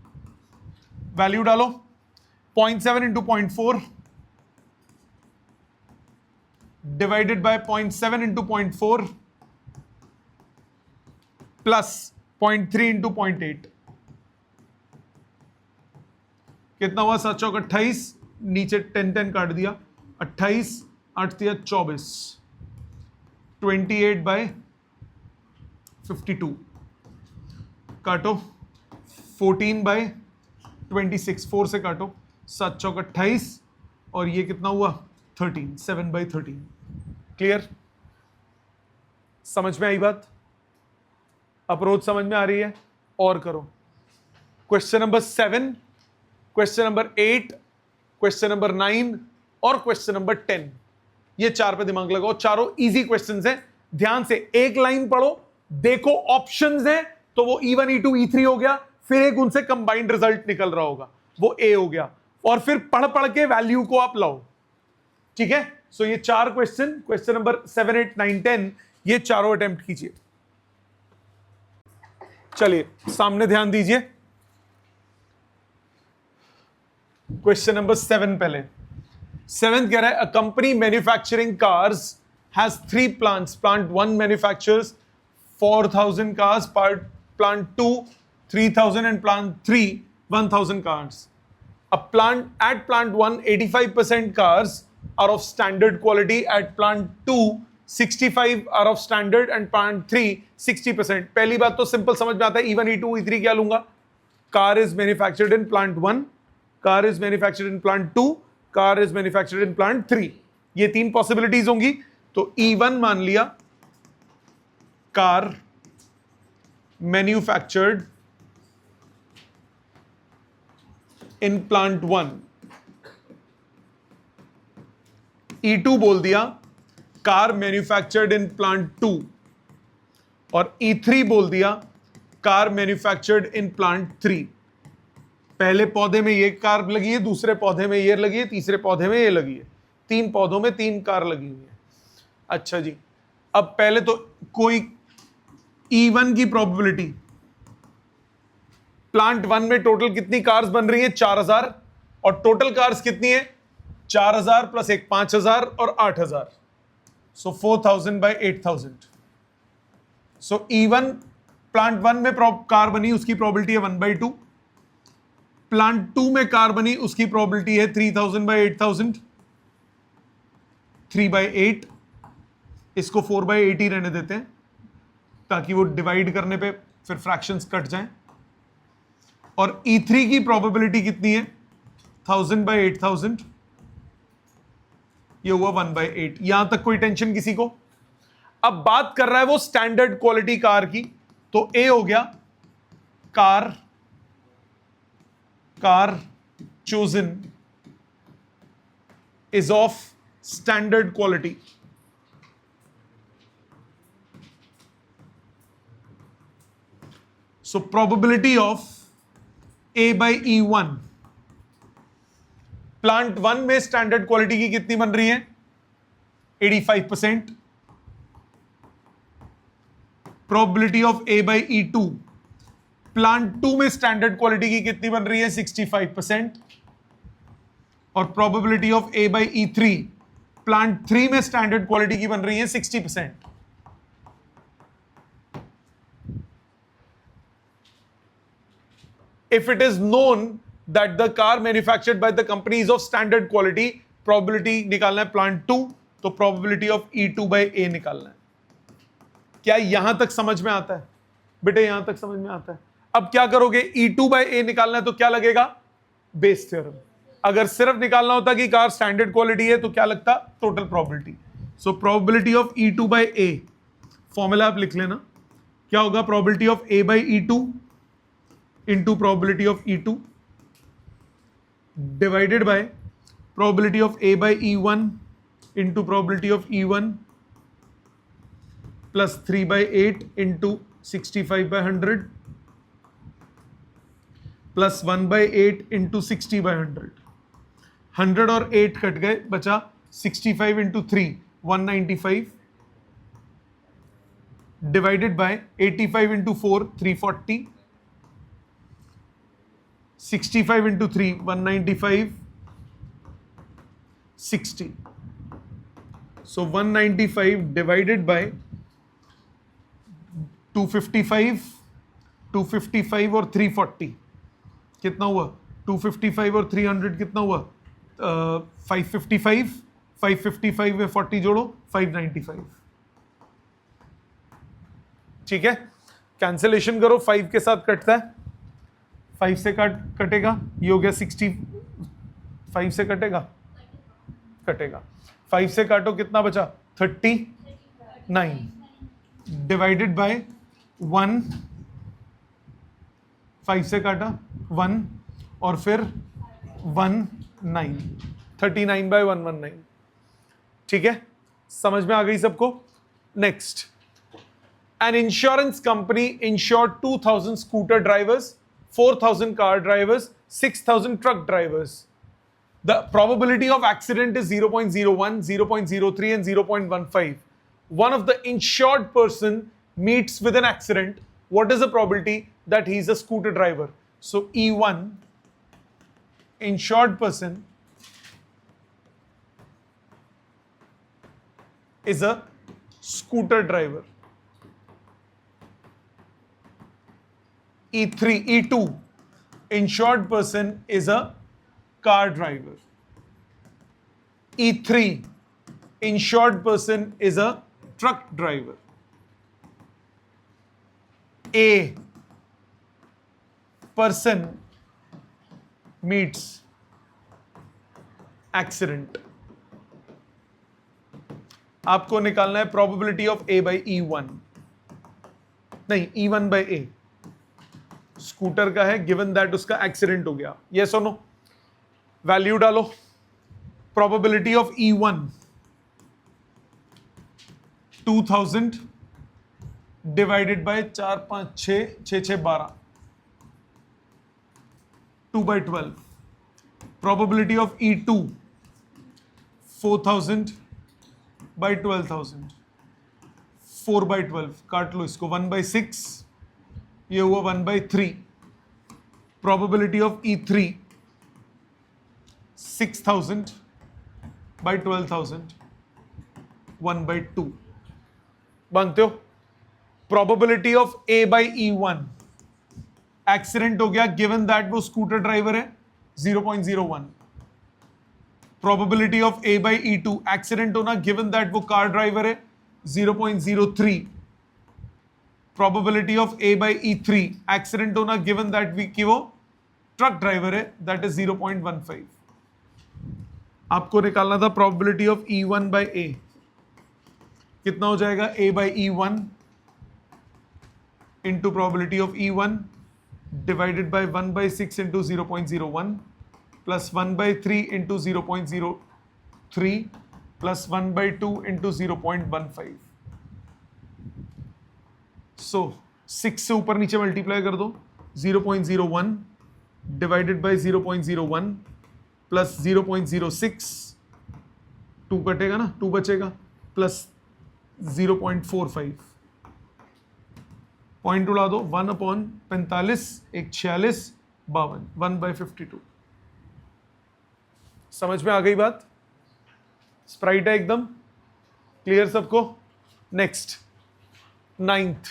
Value डालो, 0.7 into 0.4 divided by 0.7 into 0.4 plus 0.3 into 0.8. कितना हुआ? 7 चौक 28, नीचे 10 काट दिया, 28 8 दिया 24, 28 बाय 52 काटो, 14 बाय 26, 4 से काटो, 7 चौक 28 और ये कितना हुआ? 13, 7 बाय 13. क्लियर? समझ में आई बात? अप्रोच समझ में आ रही है? और करो. Question number 7, question number 8, question number 9 और क्वेश्चन नंबर 10. ये 4 पे दिमाग लगाओ, चारों इजी क्वेश्चंस हैं. ध्यान से एक लाइन पढ़ो, देखो ऑप्शंस हैं तो वो E1 E2 E3 हो गया, फिर एक उनसे कंबाइंड रिजल्ट निकल रहा होगा, वो ए हो गया, और फिर पढ़ पढ़ के वैल्यू को आप लाओ. ठीक है? सो ये 4 क्वेश्चन, क्वेश्चन नंबर 7 8 9 10, ये चारों अटेम्प्ट कीजिए. चलिए सामने ध्यान दीजिए. क्वेश्चन नंबर 7 पहले. 7 कह रहा है a company manufacturing cars has 3 plants. Plant 1 manufactures 4000 cars, plant 2 3000 and plant 3 1000 cars. At plant 1 85% cars are of standard quality, at plant 2 65 are of standard and plant 3 60%. पहली बात तो सिंपल समझ में आता है. E1 E2 E3 क्या लूंगा? Car is manufactured in plant 1, car is manufactured in plant 2, car is manufactured in plant 3. ये 3 पॉसिबिलिटीज होंगी. तो E1 मान लिया car manufactured in plant 1, E2 बोल दिया कार मैन्युफैक्चर्ड इन प्लांट 2, और E3 बोल दिया कार मैन्युफैक्चर्ड इन प्लांट 3. पहले पौधे में ये कार लगी है, दूसरे पौधे में ये लगी है, तीसरे पौधे में ये लगी है. 3 पौधों में 3 कार लगी हुई है. अच्छा जी, अब पहले तो कोई E1 की प्रोबेबिलिटी, प्लांट 1 में टोटल कितनी कार्स बन रही है? 4000, और टोटल कार्स कितनी है? 4000 प्लस एक 5000 और 8000, सो 4000 बाय 8000. सो E1 प्लांट 1 में कार बनी, उसकी प्रोबेबिलिटी है 1/2. प्लांट 2 में कार बनी, उसकी प्रोबेबिलिटी है 3000 बाय 8000, 3/8. इसको 4/8 ही रहने देते हैं ताकि वो डिवाइड करने पे फिर फ्रैक्शंस कट जाएं. और E3 की प्रोबेबिलिटी कितनी है? 1000 बाय 8000, ये हुआ 1/8. यहां तक कोई टेंशन किसी को? अब बात कर रहा है वो स्टैंडर्ड क्वालिटी कार की, तो ए हो गया car chosen is of standard quality. So probability of A by E1, plant 1 में स्टैंडर्ड क्वालिटी की कितनी बन रही है? 85%. Probability of A by E2, plant 2 में स्टैंडर्ड क्वालिटी की कितनी बन रही है? 65%. और probability of A by E3, plant 3 में स्टैंडर्ड क्वालिटी की बन रही है 60%. If it is known that the car manufactured by the company is of standard quality. Probability निकालना है प्लांट 2, तो probability of E2 by A निकालना है. क्या यहां तक समझ में आता है बेटे? यहां तक समझ में आता है. अब क्या करोगे? E2 बाय A निकालना है तो क्या लगेगा? Bayes theorem. अगर सिर्फ निकालना होता कि कार स्टैंडर्ड क्वालिटी है तो क्या लगता? Total probability. So probability of E2 by A, formula आप लिख लेना. क्या होगा? Probability of A by E2 into probability of E2 divided by probability of A by E1 into probability of E1 plus 3/8 into 65/100 plus 1/8 into 60/100. 100 और 8 कट गए, बचा 65 into 3 195 divided by 85 into 4 340 65 into 3 195 60. So 195 divided by 255 और 340 कितना हुआ? 255 और 300 कितना हुआ? 555 में 40 जोड़ो 595. ठीक है, कैंसिलेशन करो. 5 के साथ कटता है, 5 से कटेगा. ये हो गया 60. 5 से कटेगा 5 से काटो, कितना बचा? 39 डिवाइडेड बाय 1. 5 से काटा 1 और फिर 19. 39/119. ठीक है, समझ में आ गई सबको? Next, an insurance company insured 2000 scooter drivers, 4000 car drivers, 6000 truck drivers. The probability of accident is 0.01, 0.03 and 0.15. One of the insured person meets with an accident. What is the probability that he is a scooter driver? So E1, insured person is a scooter driver. E2, insured person is a car driver. E3, insured person is a truck driver. A person meets accident. आपको निकालना है probability of A by E1, नहीं E1 by A. स्कूटर का है, गिवन दैट उसका एक्सीडेंट हो गया. यस और नो? वैल्यू डालो. Probability of E1 2000 divided by 4 5 6 6 6 12 2/12. Probability of E2 4000 by 12000 4/12. काट लो इसको. 1/6 ये हुआ 1/3. Probability of E3 6000 by 12000 1/2. मानते हो? Probability of A by E1, accident हो गया गिवन दैट वो स्कूटर ड्राइवर है, 0.01. Probability of A by E2, accident होना गिवन दैट वो कार ड्राइवर है, 0.03. Probability of A by E3, accident होना गिवन दैट कि वो ट्रक ड्राइवर है, दैट इज 0.15. आपको निकालना था probability of E1 bye A. कितना हो जाएगा? A by E1 into probability of E1 divided by 1/6 into 0.01 plus 1/3 into 0.03 plus 1/2 into 0.15. So 6 से ऊपर नीचे मल्टीप्लाई कर दो. 0.01 डिवाइडेड बाय 0.01 प्लस 0.06, 2 कटेगा ना, 2 बचेगा, प्लस 0.45. पॉइंट उड़ा दो. 1/45, एक 46, 52, 1/52. समझ में आ गई बात? स्प्राइट है एकदम क्लियर सबको? Next 9th,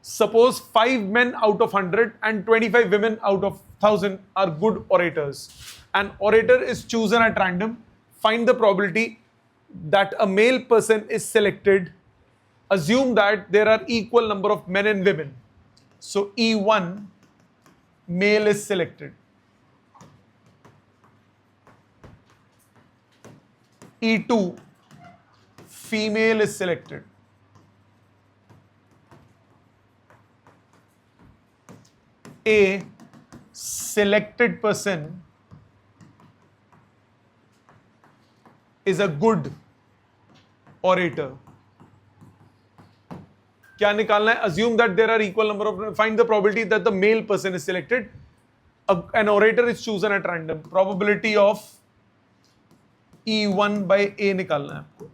Suppose 5 men out of 100 and 25 women out of 1000 are good orators. An orator is chosen at random. Find the probability that a male person is selected. Assume that there are equal number of men and women. So E1, male is selected. E2, female is selected. A selected person is a good orator. क्या निकालना है? Assume that there are equal number of, find the probability that the male person is selected. An orator is chosen at random. Probability of E1 by A निकालना है आपको.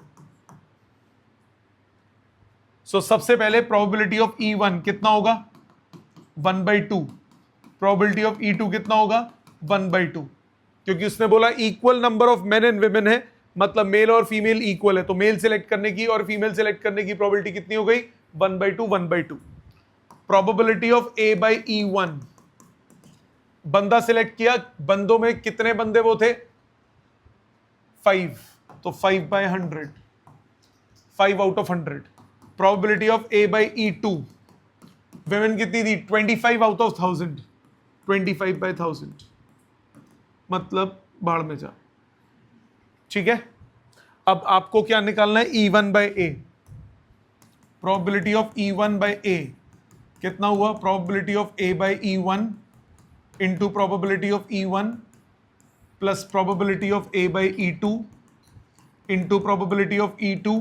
So सबसे पहले probability of E1 कितना होगा? 1/2. Probability of E2 कितना होगा? 1/2. क्योंकि उसने बोला equal number of main and women है, मतलब मेल और फीमेल इक्वल है, तो मेल सिलेक्ट करने की और फीमेल सिलेक्ट करने की प्रोबेबिलिटी कितनी हो गई? 1/2 1/2. Probability of A by E1, बंदा सिलेक्ट किया, बंदों में कितने बंदे वो थे? 5, तो 5/100, 5 out of 100. Probability of A by E2, women कितनी थी? 25 out of 1000, 25/1000, मतलब बाढ़ में जा. ठीक है, अब आपको क्या निकालना है? E1 by A. Probability of E1 by A कितना हुआ? Probability of A by E1 into probability of E1 plus probability of A by E2 into probability of E2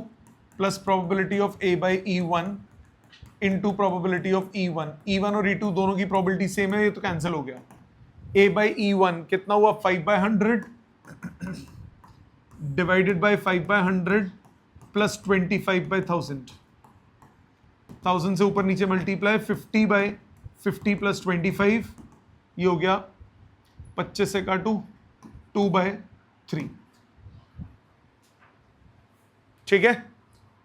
plus probability of A by E1 into probability of E1. E1 और E2 दोनों की प्रोबेबिलिटी सेम है, ये तो कैंसिल हो गया. A by E1 कितना हुआ? 5/100 डिवाइडेड बाय 5/100 प्लस 25/1000. 1000 से ऊपर नीचे मल्टीप्लाई 50/50 प्लस 25, ये हो गया 25 से काटू 2/3. ठीक है,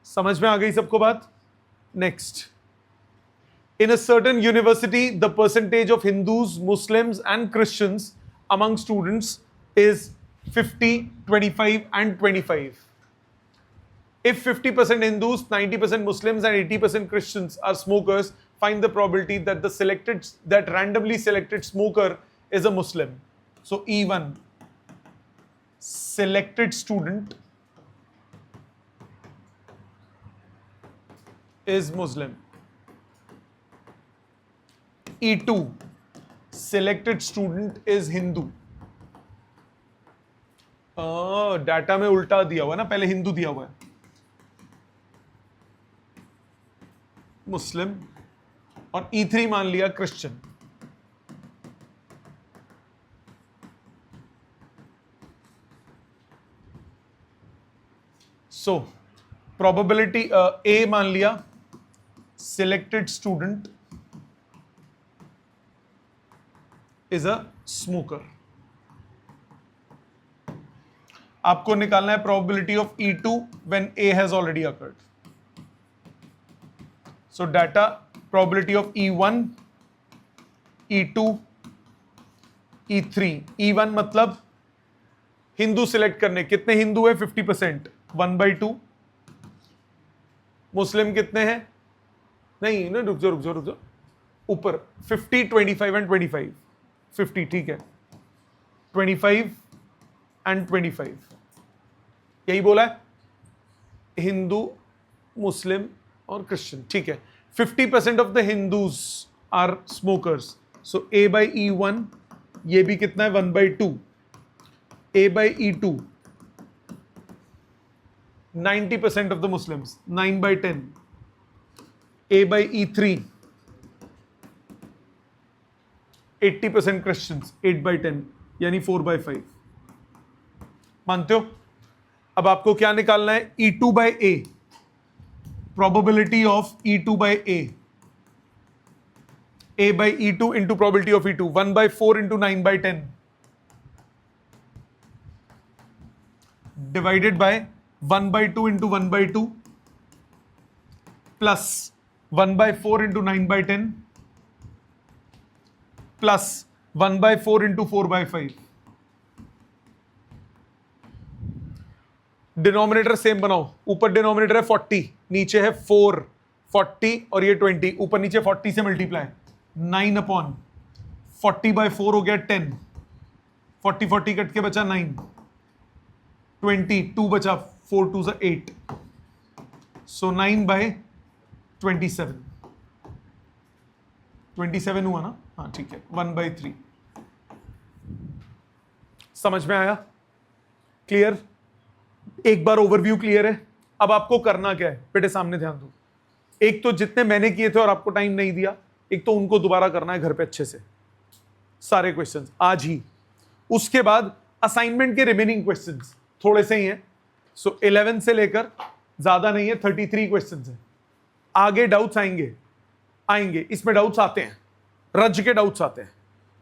समझ में आ गई सबको बात? Next, in a certain university the percentage of Hindus, Muslims and Christians among students is 50, 25 and 25. If 50% Hindus, 90% Muslims and 80% Christians are smokers, find the probability that randomly selected smoker is a Muslim. So E1, selected student is Muslim. E2, selected student is Hindu. Data में उल्टा दिया हुआ ना, पहले हिंदू दिया हुआ है. मुस्लिम. और E3 मान लिया क्रिश्चियन. सो प्रोबेबिलिटी A मान लिया selected student is a smoker. आपको निकालना है probability of E2 when A has already occurred. So data probability of E1, E2, E3. E1 मतलब हिंदू सिलेक्ट करने, कितने हिंदू है? 50%, 1/2. मुस्लिम कितने हैं? नहीं ना, रुक जाओ ऊपर 50, 25 एंड 25. 50, ठीक है, 25 एंड 25, यही बोला है, हिंदू, मुस्लिम और क्रिश्चियन. ठीक है, 50% of the Hindus are smokers. So A by E1, ये भी कितना है? 1/2. A by E2, 90% of the Muslims, 9/10. A by E3, 80% Christians, 8/10, यानी 4/5. मानते हो? अब आपको क्या निकालना है? E2 by A. Probability of E2 by A. A by E2 into probability of E2, 1/4 into 9/10 divided by 1/2 into 1/2 plus 1/4 into 9/10 plus 1/4 into 4/5. Denominator same बनाओ, ऊपर डिनोमिनेटर है 40, नीचे है 4, 40 और ये 20, ऊपर नीचे 40 से मल्टीप्लाई, 9/40/4 हो गया 10, 40 कट के बचा 9, 20, 2 बचा, 4 2 से 8, सो 9/27, 27 हुआ ना, हाँ ठीक है, 1/3. समझ में आया? क्लियर? एक बार ओवरव्यू क्लियर है. अब आपको करना क्या है बेटे, सामने ध्यान दो. एक तो जितने मैंने किए थे और आपको टाइम नहीं दिया, एक तो उनको दोबारा करना है घर पे अच्छे से, सारे क्वेश्चंस आज ही. उसके बाद असाइनमेंट के रिमेनिंग क्वेश्चंस थोड़े से ही हैं, सो 11 से लेकर ज्यादा नहीं है, 33 क्वेश्चंस हैं. आगे डाउट्स आएंगे, इसमें डाउट्स आते हैं, रज के डाउट्स आते हैं,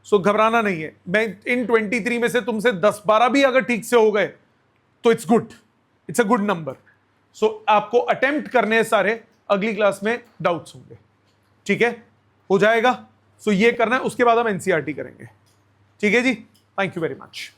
सो घबराना नहीं है. मैं इन 23 में से तुमसे 10-12 भी अगर ठीक से हो गए तो it's good, it's a good number. So आपको अटेम्प्ट करने हैं सारे, अगली क्लास में डाउट्स होंगे, ठीक है, हो जाएगा. सो ये करना है, उसके बाद हम एनसीईआरटी करेंगे, ठीक है जी. Thank you very much.